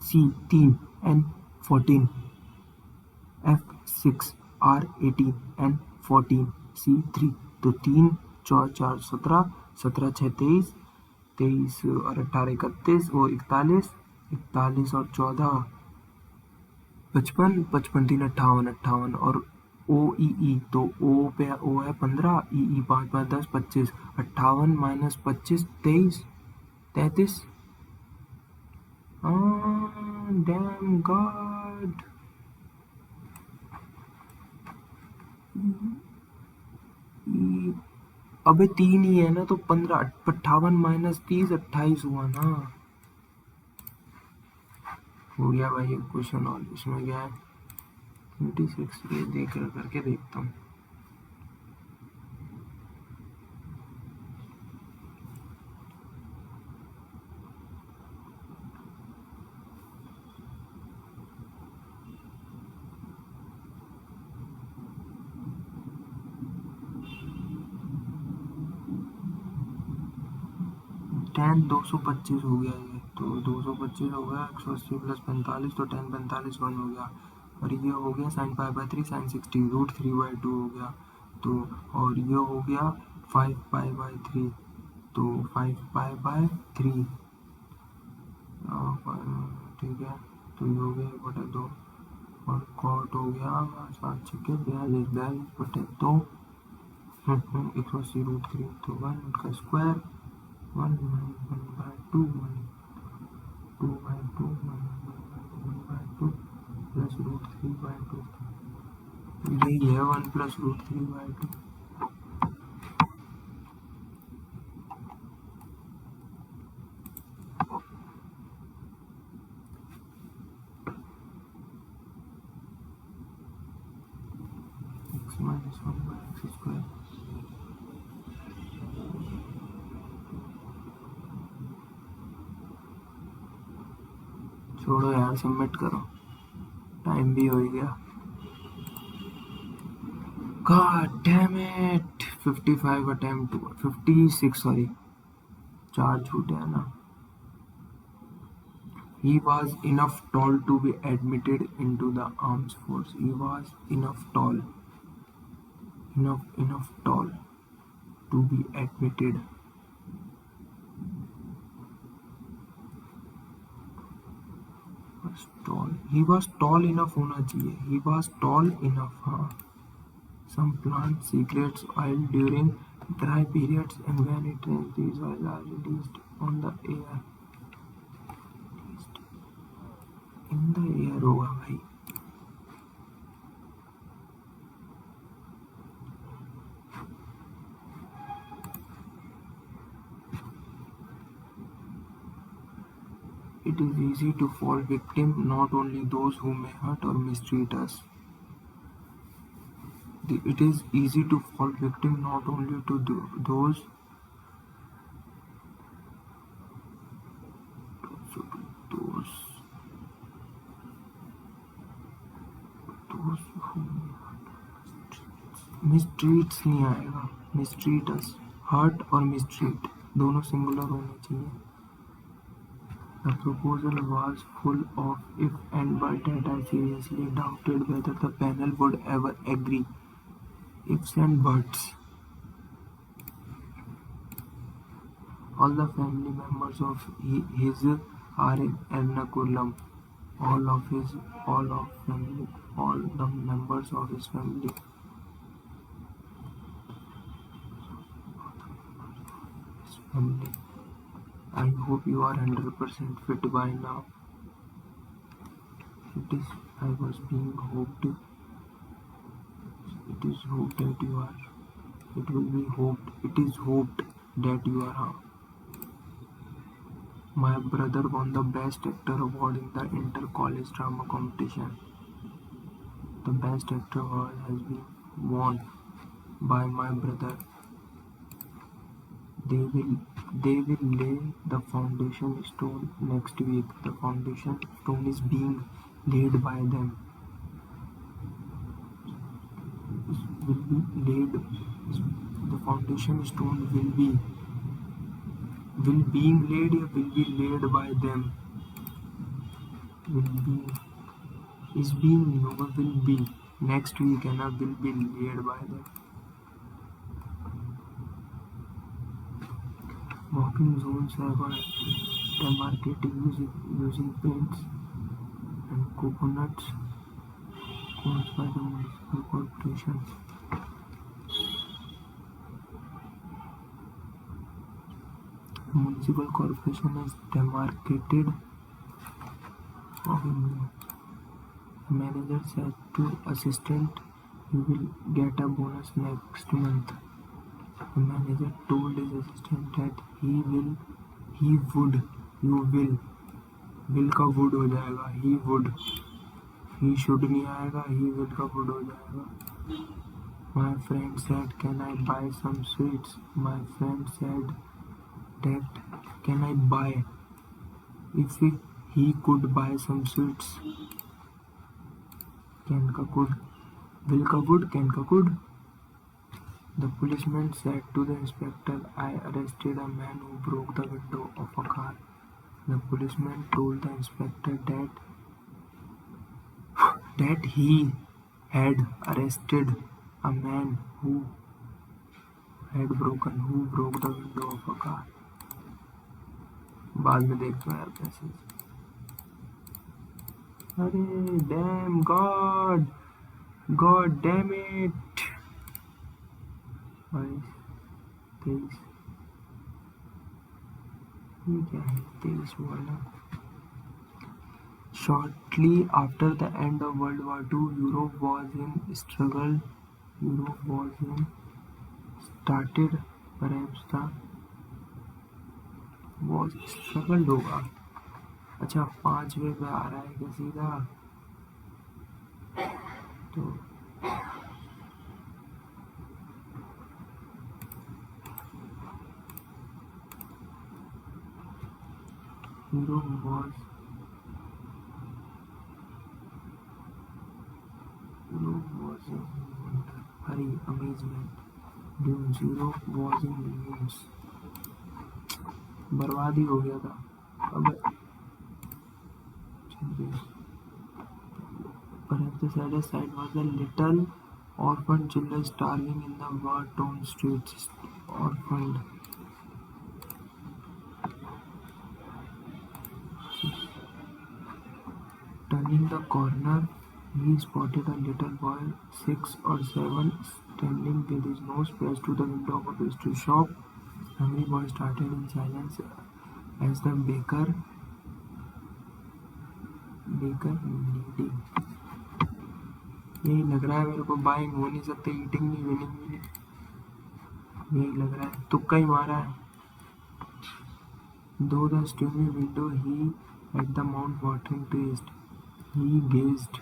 C 3 N 14 F 6 R 18 N 14 C 3 तो 3 4 4 17 17 6 23 23 और 18 31 और 41 41 और 14 55 55 3 58 58 और OEE तो O पे O है 15 EE 5 5 10 25 58 माइनस 25 23 33 डैम गॉड अबे 3 ही है ना तो 15 58 माइनस 30 28 हुआ ना हो गया भाई एक क्वेश्चन और इसमें क्या है 26 ये देख करके देखता हूँ tan 225 हो गया ये तो 225 हो गया 180 प्लस 45 तो tan 45 1 हो गया और ये हो गया sin pi by 3 sin 60 root 3/2 हो गया तो और ये हो गया 5 पाई बाई 3 तो 5 पाई बाई 3 ठीक है तो ये हो गया बटे 2 और कॉट हो गया 7 छक्के 42 बटे 2 180 रूट 3 तो 1 का square 1 by 2 1 2 by 2 1 by 2 plus root 3 by 2 यही है 1 plus root 3 by 2 -1/x²। छोड़ो यार, सबमिट करो, टाइम भी हो गया। God damn it! 55 attempt, 56 sorry, 4 छूटे हैं ना। He was enough tall to be admitted into the armed force. He was enough tall to be admitted. He was tall enough होना चाहिए. He was tall enough. हाँ. Some plant secrets while during dry periods, and when it rains, these oils are released on the air. In the air होगा भाई. It is easy to fall victim, not only those who may hurt or mistreat us. It is easy to fall victim, not only to those who mistreats नहीं आएगा, mistreat us, hurt और mistreat दोनों singular होने चाहिए. The proposal was full of if and but that I seriously doubted whether the panel would ever agree. Ifs and buts. All the family members of his are in Ernakulam. All the members of his family. I hope you are 100% fit by now. It is hoped that you are. It will be hoped. It is hoped that you are. My brother won the Best Actor award in the Inter-College Drama Competition. The Best Actor award has been won by my brother. They will lay the foundation stone next week. The foundation stone is being laid by them. The foundation stone will be laid by them. Will be next week and will be laid by them. Walking zones have demarcated using paints and coconuts caused by the municipal corporation. The municipal corporation has demarcated. The manager said to assistant, "You will get a bonus next month." The manager told his assistant that you will का would हो जाएगा, he should नहीं आएगा, he will का would हो जाएगा. My friend said, "Can I buy some sweets?" My friend said that, "Can I buy?" If he could buy some sweets. Can का could, will का would, can का could. The policeman said to the inspector, "I arrested a man who broke the window of a car." The policeman told the inspector that he had arrested a man who broke the window of a car. बाद में देखते हैं यार passage. अरे damn God damn it. 23 ये क्या है 23 वाला. Shortly after the end of World War II, Europe was in struggle. Started perhaps the was struggled होगा. अच्छा 5वें पे आ रहा है क्या सीधा. तो Zero was in wonder, hurry, amazement. Dune, zero was in millions. बर्बाद ही हो गया था. अब perhaps the saddest sight was the little orphaned children starving in the war-torn streets. Orphaned. Turning the corner, he spotted a little boy, 6 or 7, standing with his nose pressed to the window of a pastry shop. Hungry boy started in silence as the baker kneading. यही लग रहा है मेरे को. Buying हो नहीं सकते, eating नहीं, विनिंग भी नहीं. यही लग रहा है, तुक्का ही मारा है. Though the steamy window he at the mouth-watering taste, he gazed.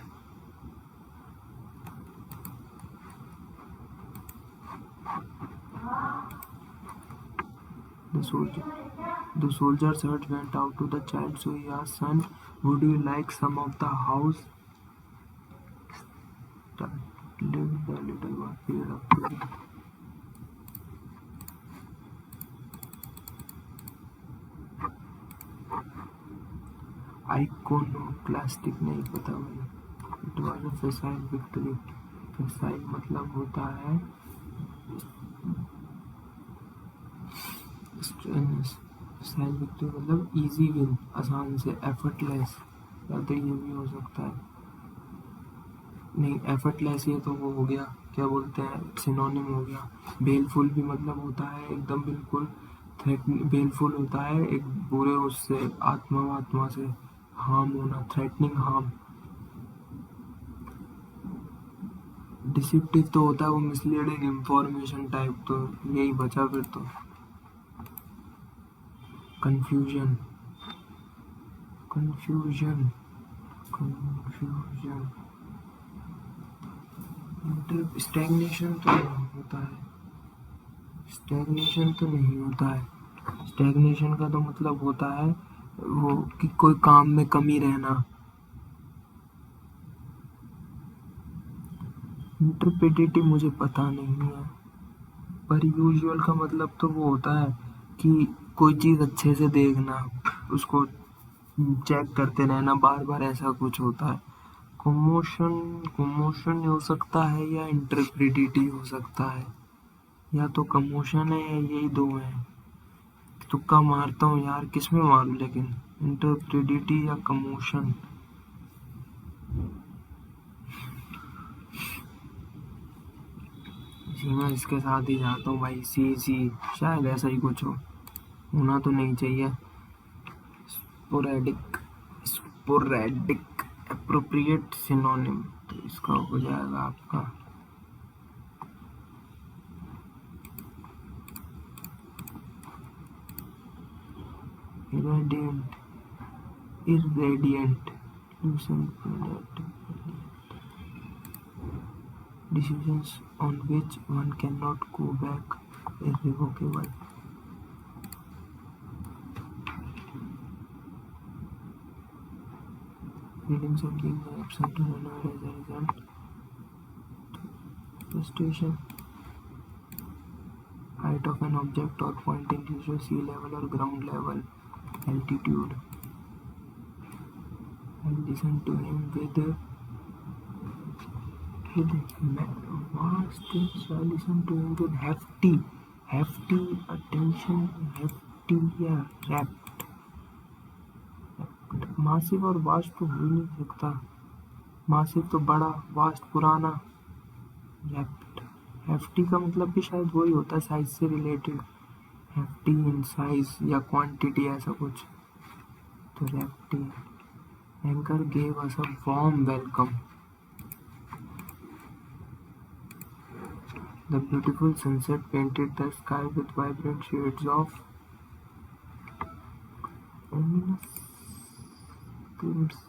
The soldier's heart went out to the child, so he asked, "Son, would you like some of the house?" Lived the little boy peered up to him. Iconoclastic नहीं पता मुझे. It was a facile victory. Facile मतलब होता है strenuous. Facile victory मतलब easy win, आसान से, effortless. या तो ये भी हो सकता है. नहीं, effortless ये तो वो हो गया, क्या बोलते हैं, सिनोनिम हो गया. बेलफुल भी मतलब होता है एकदम बिल्कुल. बेलफुल होता है एक बुरे उससे, आत्मा से हार्म होना, थ्रेटनिंग हार्म. डिसिप्टिव तो होता है वो मिसलीडिंग इंफॉर्मेशन टाइप. तो यही बचा फिर तो. कंफ्यूजन स्टैग्नेशन तो नहीं होता है. स्टैग्नेशन का तो मतलब होता है वो कि कोई काम में कमी रहना. इंटरप्रेटिव मुझे पता नहीं है, पर यूजुअल का मतलब तो वो होता है कि कोई चीज़ अच्छे से देखना, उसको चेक करते रहना बार बार, ऐसा कुछ होता है. कमोशन हो सकता है या इंटरप्रेटिव हो सकता है. या तो कमोशन है या यही दो हैं. तुक्का मारता हूँ यार, किस में मारूं, लेकिन इंटरप्रेटिव या कमोशन. जी मैं इसके साथ ही जाता हूँ भाई. सी शायद ऐसा ही कुछ होना तो नहीं चाहिए. स्पोरेडिक एप्रोप्रिएट सिनोनिम, तो इसका हो जाएगा आपका irradiant, decisions on which one cannot go back, irrevocable. Feeling something absent to another as a result. Frustration. Height of an object or point in usual sea level or ground level. Altitude. I listened to him with vast things. I listened to him with hefty attention. Hefty या rapt. Massive और vast तो हो ही नहीं सकता. Massive तो बड़ा, vast पुराना. Wrapped. Hefty का मतलब भी शायद वही होता है, साइज से रिलेटेड. हेफ्टी इन साइज या क्वांटिटी, ऐसा कुछ. तो Raptee. Anchor gave us a warm welcome. The beautiful sunset painted the sky with vibrant shades of ominous crimson.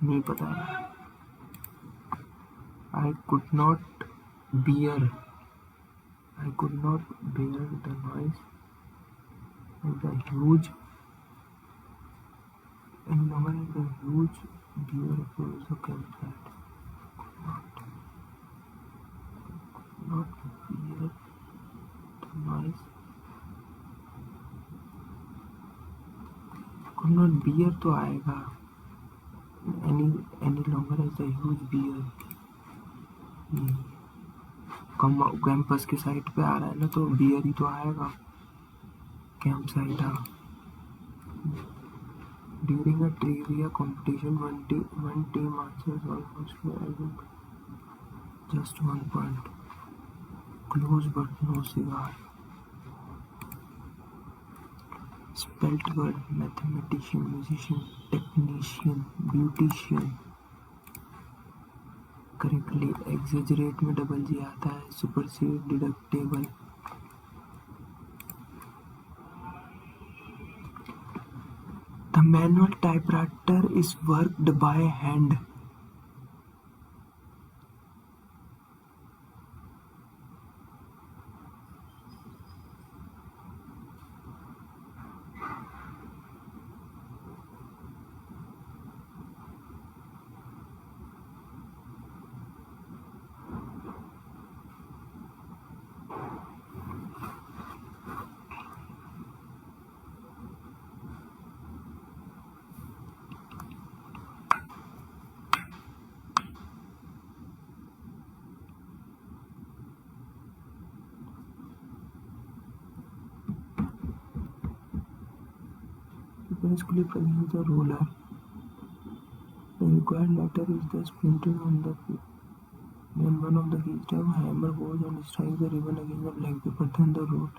नहीं पता है. I could not bear I could not bear the noise and the huge any longer and the huge beer approached the campsite. Not bear the noise. Could not bear तो आएगा. Any longer as the huge beer. Campus के side पे आ रहा है ना तो beer ही तो आएगा. Camp side. हाँ. During a trivia competition, one team answers almost just 1 point. Close but no cigar. Spelt word: mathematician, musician, technician, beautician. Correctly. Exaggerate में डबल जी आता है. Supersede, deductible. The manual typewriter is worked by hand. Basically presents the ruler. The required letter is thus printed on the then one of the keystone hammer goes and strikes the ribbon against the blank paper, then the root.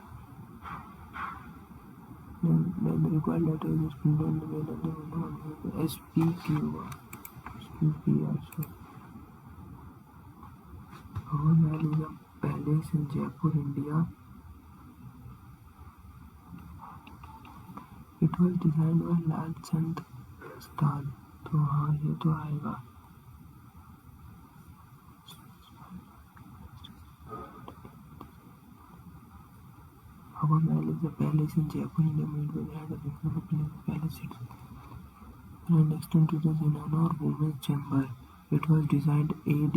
Then the required letter is thus printed on the main of the root. SPQR. SPQR. Bhawan Mahal is a palace in Jaipur, India. It was designed by Lal Chand उस्ताद. तो हाँ ये तो आएगा. Bhawan Mahal is a palace in Jaipur, India, made by the head of the palace and extended to the Zenana or Women's Chamber. It was designed AD.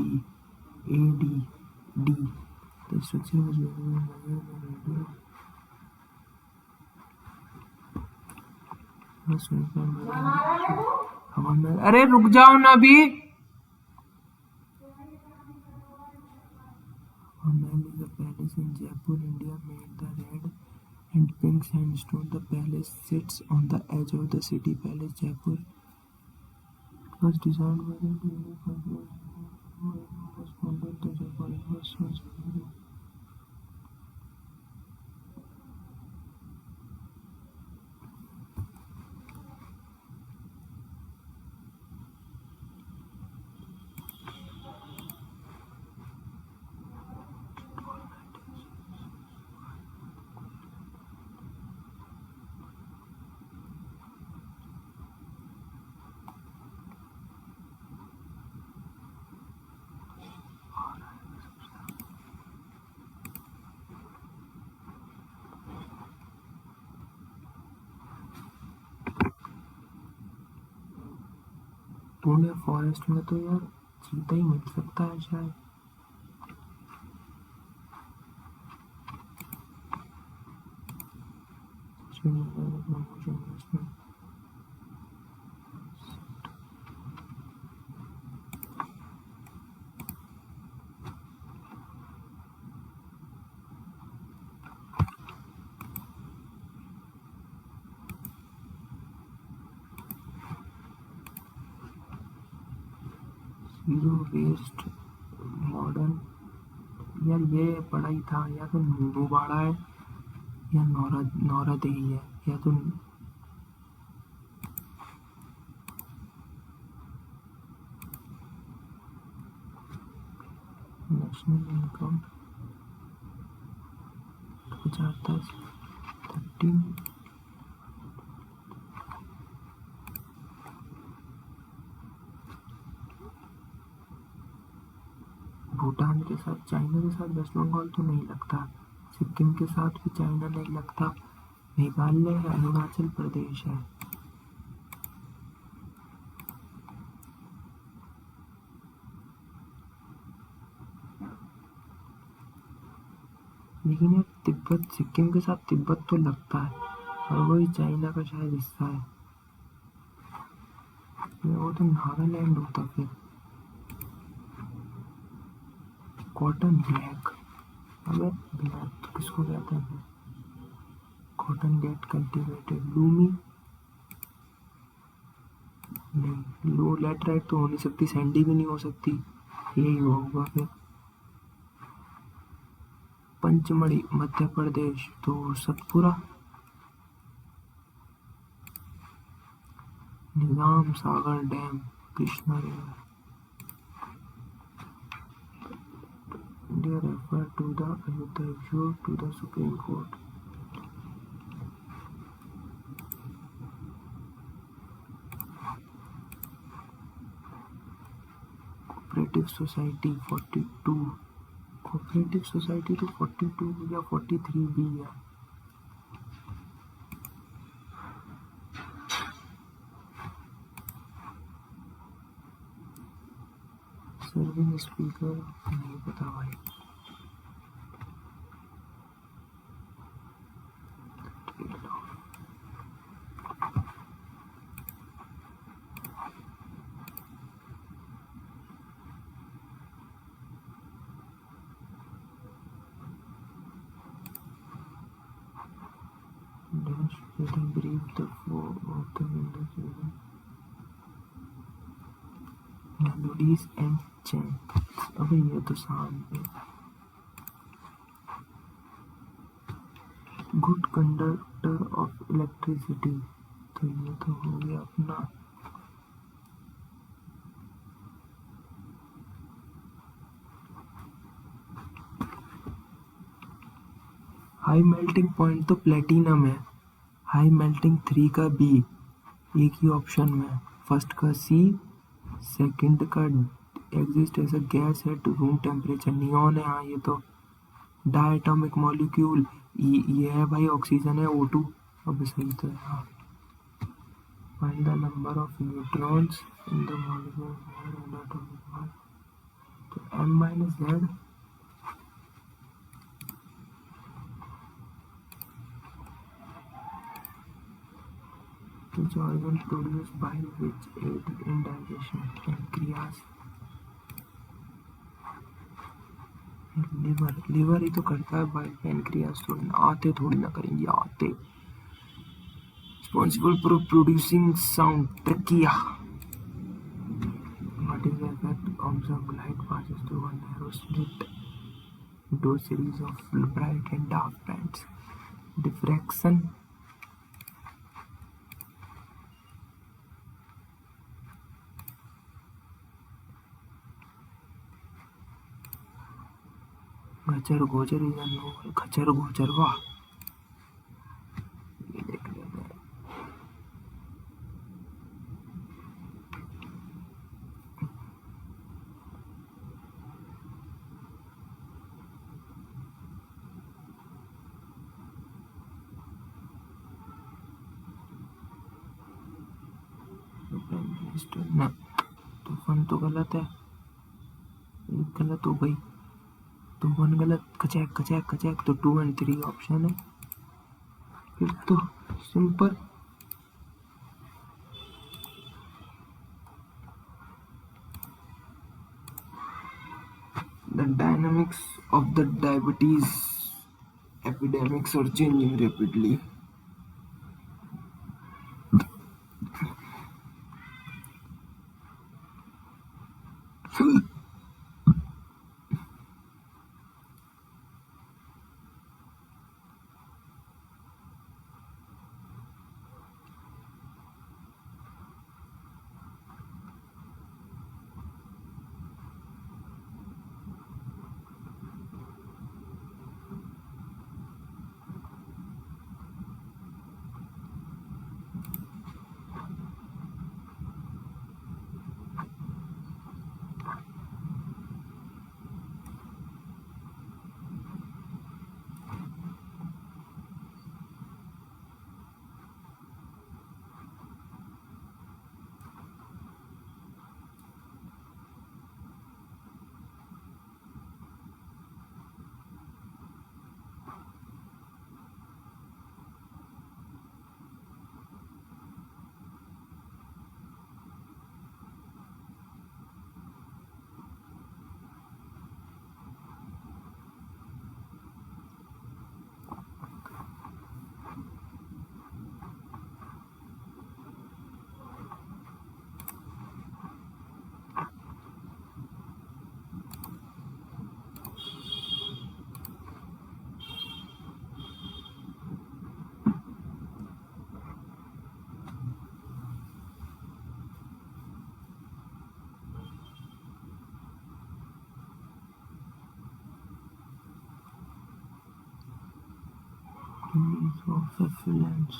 The structure was अरे रुक जाओ ना अभी. Mahal is a palace in Jaipur, India, made the red and pink sandstone. The palace sits on the edge of the city palace, Jaipur. It was designed by the Pune forest में तो यार चीता ही मिल सकता है शायद. Zero waste modern. यार ये पढ़ा ही था. या तो नूबाड़ा है या नौरा देही है या तो नेशनल इनकम 2010 13. भूटान के साथ, चाइना के साथ वेस्ट बंगाल तो नहीं लगता. सिक्किम के साथ भी चाइना नहीं लगता। मेघालय है, अरुणाचल प्रदेश है। लेकिन यार तिब्बत, सिक्किम के साथ तिब्बत तो लगता है और वही चाइना का शायद हिस्सा है। वो तो नागालैंड होता फिर। कॉटन ब्लैक, अबे ब्लैक तो किसको कहते हैं? कॉटन गेट कल्टिवेटेड, लूमी नहीं, लो लेटराइट तो हो नहीं सकती, सैंडी भी नहीं हो सकती, यही होगा फिर। पंचमढ़ी मध्य प्रदेश तो Satpura. Nizam Sagar dam Krishna river. India refer to the Ayodhya issue to the supreme court. Cooperative society 42, cooperative society तो 42 या 43 भी है। सर्विंग स्पीकर नहीं पता भाई। Dash let him brief the flow of the windows. Melodies and chant, अबे ये तो सामने। गुड कंडक्टर ऑफ इलेक्ट्रिसिटी, तो ये तो हो गया अपना। हाई मेल्टिंग पॉइंट तो प्लेटिनम है। हाई मेल्टिंग 3 का बी, एक ही ऑप्शन में। फर्स्ट का सी, सेकंड का exist as a gas at room temperature, neon है। हाँ ये तो डायटोमिक मॉलिक्यूल, ये है भाई ऑक्सीजन है O2। अब सही तो है। हाँ, find the number of neutrons in the molecule तो M-Z। Which organ produced by which aid in digestion? Pancreas। Liver, liver ही तो करता है भाई, पैनक्रियास थोड़ी ना, आते थोड़ी ना करेंगे, आते। Responsible for producing sound, trachea। What is the effect observed light passes through a narrow slit into a series of bright and dark bands? Diffraction। खचर गोचर इज अ नोबल, खचर गोचर, वाह। ये देख लेते हैं। ना, तूफान तो गलत है, एक गलत हो गई, तूफान गलत, कचैक कचैक कचैक तो 2 और 3 ऑप्शन है। फिर तो simple. The dynamics of the diabetes epidemics are changing rapidly. Release of effluents.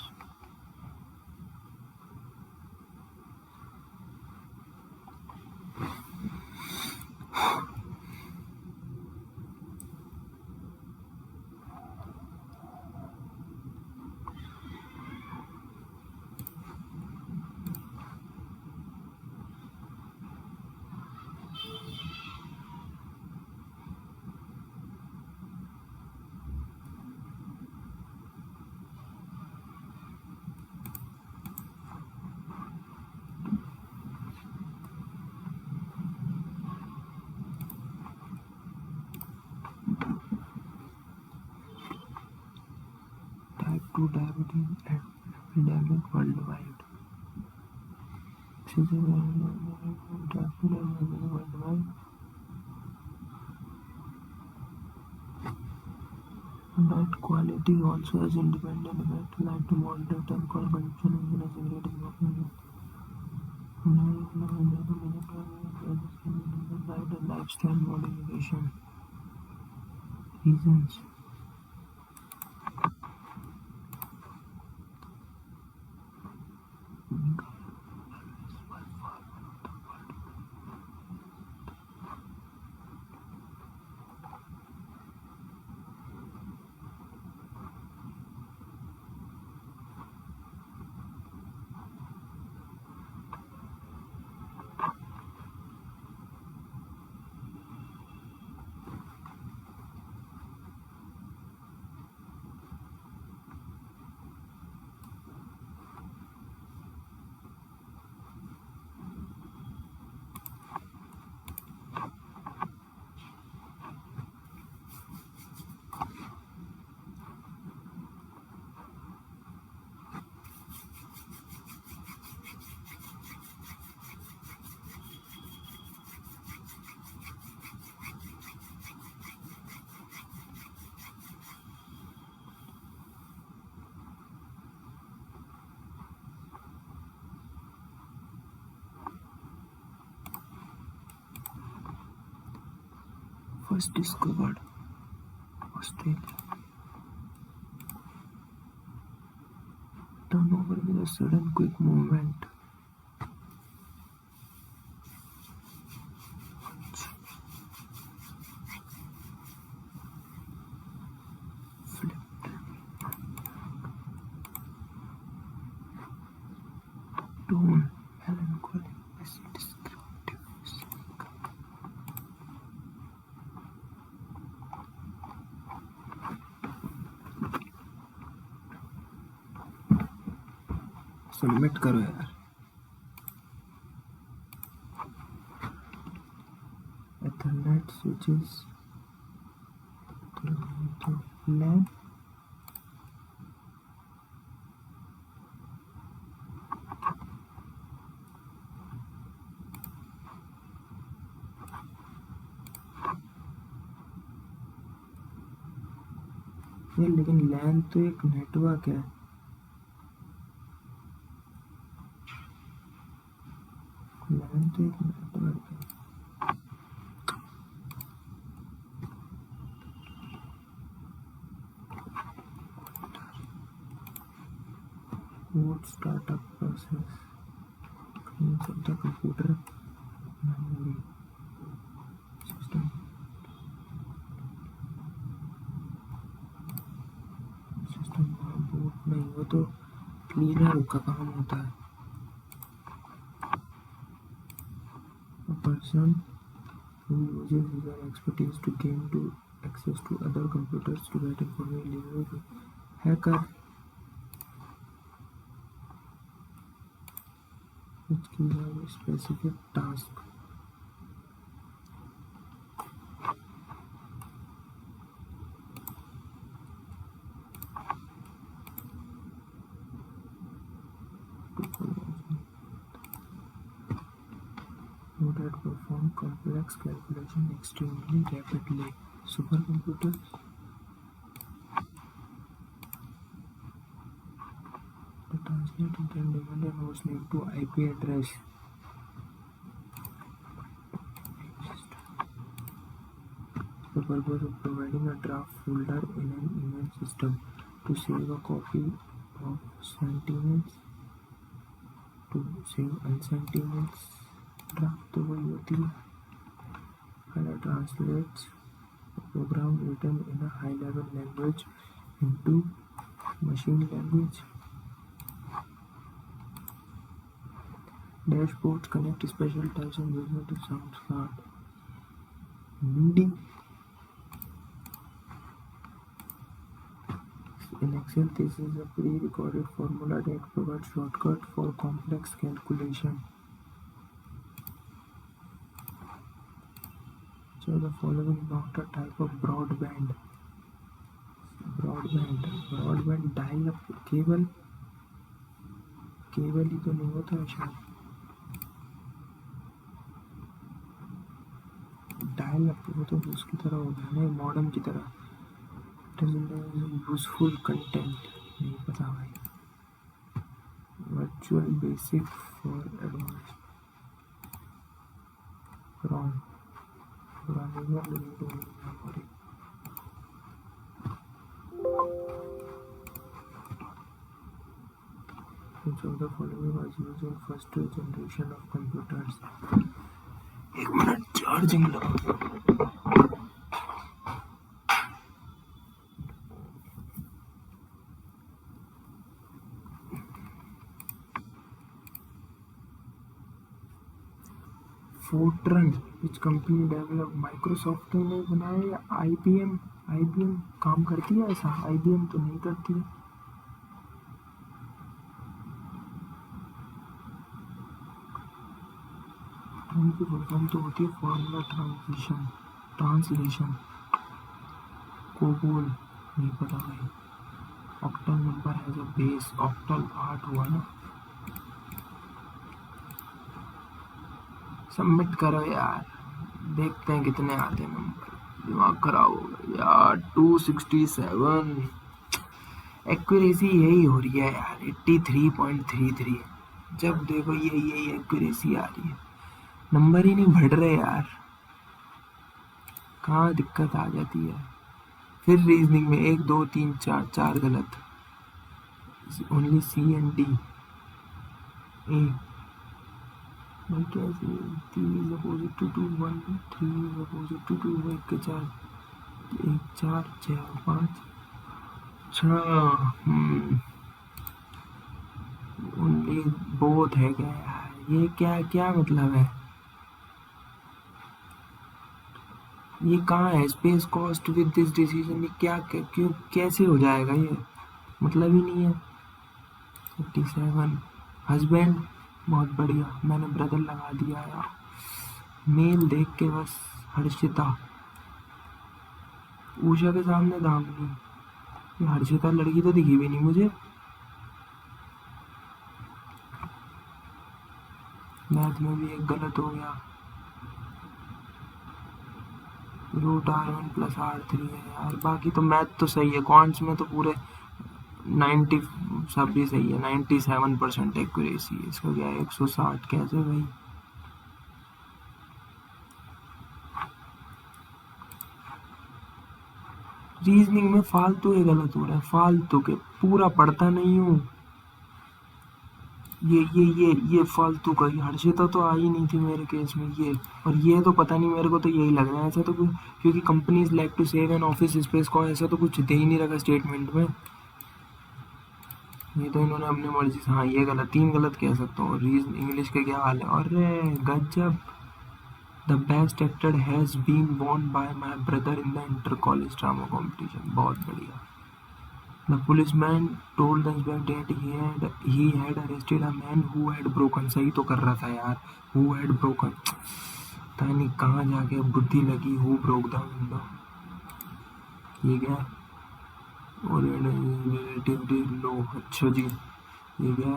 Type 2 diabetes epidemic worldwide. Type 2 diabetes worldwide. Diet quality also has independent effect like to moderate alcohol consumption as well as cigarette smoking. Diet and lifestyle modification. Reasons. First discovered Australia. Turnover with a sudden quick movement. Flip. Tone. Melancholy. Descriptive. Submit करो यार. Ethernet switches to LAN. ये लेकिन LAN तो एक network है. LAN तो एक network है. Boot startup process. Cleans up the computer memory system. System boot नहीं, वो तो क्लीनर का काम होता है. A person who uses his expertise to gain access to other computers to get information. Hacker, which can have a specific task. That perform complex calculation extremely rapidly. Supercomputers. To translate it and demand a host name to IP address. The purpose of providing a draft folder in an email system. to save a copy of sentiments, to save unsentiments. Draft तो वही होती है. and it translates a program written in a high level language into machine language. Dashboards connect special types of movement to sound card. MIDI. In Excel, this is a pre-recorded formula that provides shortcut for complex calculation. So the following not a type of broadband. Broadband dial-up cable ही तो नहीं होता है शायद. Dial-up वो तो उसकी तरह होता है ना, मॉडेम की तरह. यूजफुल कंटेंट नहीं पता भाई. Virtual basic for advance. ROM Which of the following was used in first generation of computers? एक मिनट चार्जिंग लगा. Fortran which company developed? Microsoft ने बनाया या IBM काम करती है ऐसा? IBM तो नहीं करती है. उनकी फॉर्म तो होती है फॉर्मूला ट्रांसलेशन. कोबोल नहीं पता भाई. ऑक्टल नंबर है जो बेस. ऑक्टल 8 हुआ ना. सबमिट करो यार, देखते हैं कितने आते हैं नंबर. दिमाग खराब हो गया यार. 267. एक्यूरेसी यही हो रही है यार, 83.33. जब देखो यही एक्यूरेसी आ रही है. नंबर ही नहीं बढ़ रहे यार. कहाँ दिक्कत आ जाती है. फिर रीजनिंग में 1 2 3 4 गलत. Only C and D. A. कैसे 3 is opposite to 2 1 3 is opposite to 2 1 के 4 1 4 6 5 6. ओनली बोथ है क्या यार. ये क्या मतलब है. ये कहाँ है space cost with this decision. ये क्या क्यों कैसे हो जाएगा ये. मतलब ही नहीं है. 57. हस्बैंड बहुत बढ़िया. मैंने ब्रदर लगा दिया यार. मेल देख के बस. हर्षिता. उषा के सामने दामनी. ये हर्षिता लड़की तो दिखी भी नहीं मुझे. मैथ में भी एक गलत हो गया. √R1 + R3 है यार. बाकी तो मैथ तो सही है. क्वांट्स में तो पूरे 90 सब भी सही है. 97% एक्यूरेसी है. इसका क्या है 160 कैसे भाई. रीजनिंग में फालतू ये गलत हो रहा है. फालतू के पूरा पढ़ता नहीं हूँ. ये फालतू का. ये हर्षिता तो आई नहीं थी मेरे केस में ये. और ये तो पता नहीं, मेरे को तो यही लग रहा है. ऐसा तो क्योंकि companies like to save an office space को ऐसा तो कुछ दे ही नहीं रखा स्टेटमेंट में. ये तो इन्होंने अपनी मर्जी से. हाँ ये गलत. 3 गलत कह सकता हूँ. रीजन इंग्लिश का क्या हाल है. अरे गजब. The best actor has been won by my brother in the inter college drama competition. बहुत बढ़िया. The policeman told the inspector that he had arrested a man who had broken. सही तो कर रहा था यार. Who had broken. पता नहीं कहाँ जाके बुद्धि लगी. Who broke the window. ये क्या. और relatively low. अच्छा जी. ये क्या.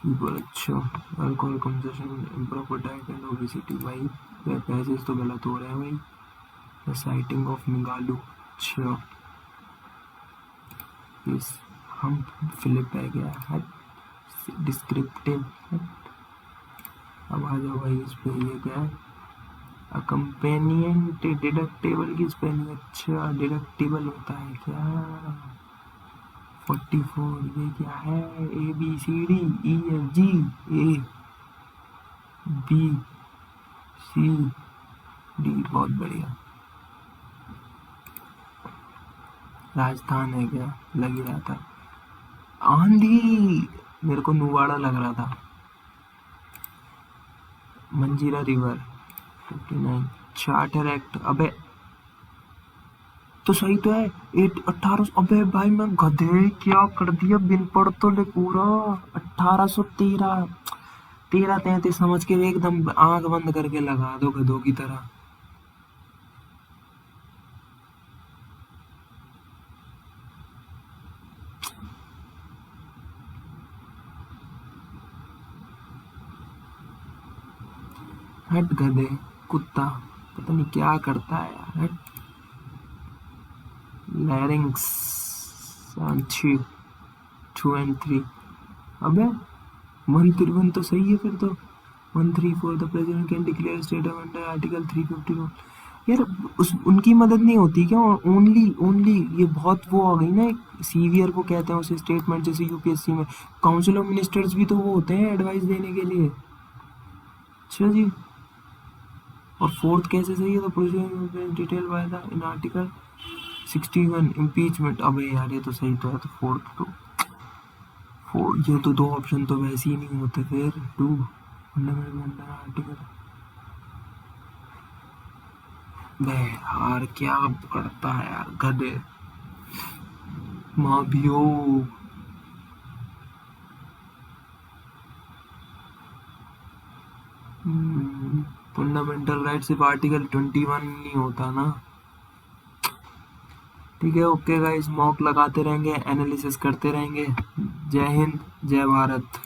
people. अच्छा. Alcohol consumption, improper diet and obesity. भाई पैसेज तो गलत हो रहे हैं भाई. The sighting of Mingalu. अच्छा. इस हम फिलिप है गया है. डिस्क्रिप्टिव. अब आ जाओ भाई इस पे. ये क्या है अकम्पेनियंट डिडक्टेबल की स्पेलिंग, अच्छा डिडक्टेबल होता है क्या? 44 ये क्या है? ABCDEFG ABCD, बहुत बढ़िया। राजस्थान है क्या? लग ही रहा था। आंधी, मेरे को नुवाड़ा लग रहा था। मंजीरा रिवर 59। चार्टर एक्ट, अबे तो सही तो है। 1800, अबे भाई मैं गधे क्या कर दिया, बिन पढ़ तो ले पूरा। 1813, 1333 समझ के एकदम आंख बंद करके लगा दो गधों की तरह। हट गधे, कुत्ता पता नहीं क्या करता है यार, हट। लैरिंग्स, सांची 2 and 3। अबे 131 तो सही है फिर तो। 134 the president can declare state of under article 351। यार उस उनकी मदद नहीं होती क्या? ओनली ओनली ये बहुत वो आ गई ना, एक सीवियर वो कहते हैं उसे स्टेटमेंट, जैसे यूपीएससी में काउंसिल ऑफ मिनिस्टर्स भी तो वो होते हैं एडवाइस देने के लिए। अच्छा जी। और फोर्थ कैसे सही है? तो procedure detail by the in article 61 impeachment. अबे यार ये तो सही तो है, तो फोर्थ तो ये तो दो ऑप्शन तो वैसे ही नहीं होते फिर। 2 फंडामेंटल आर्टिकल। बे यार क्या करता है यार गधे, माँ भी हो। फंडामेंटल राइट सिर्फ आर्टिकल 21 नहीं होता ना। ठीक है, ओके गाइस, मॉक लगाते रहेंगे, एनालिसिस करते रहेंगे। जय हिंद, जय भारत।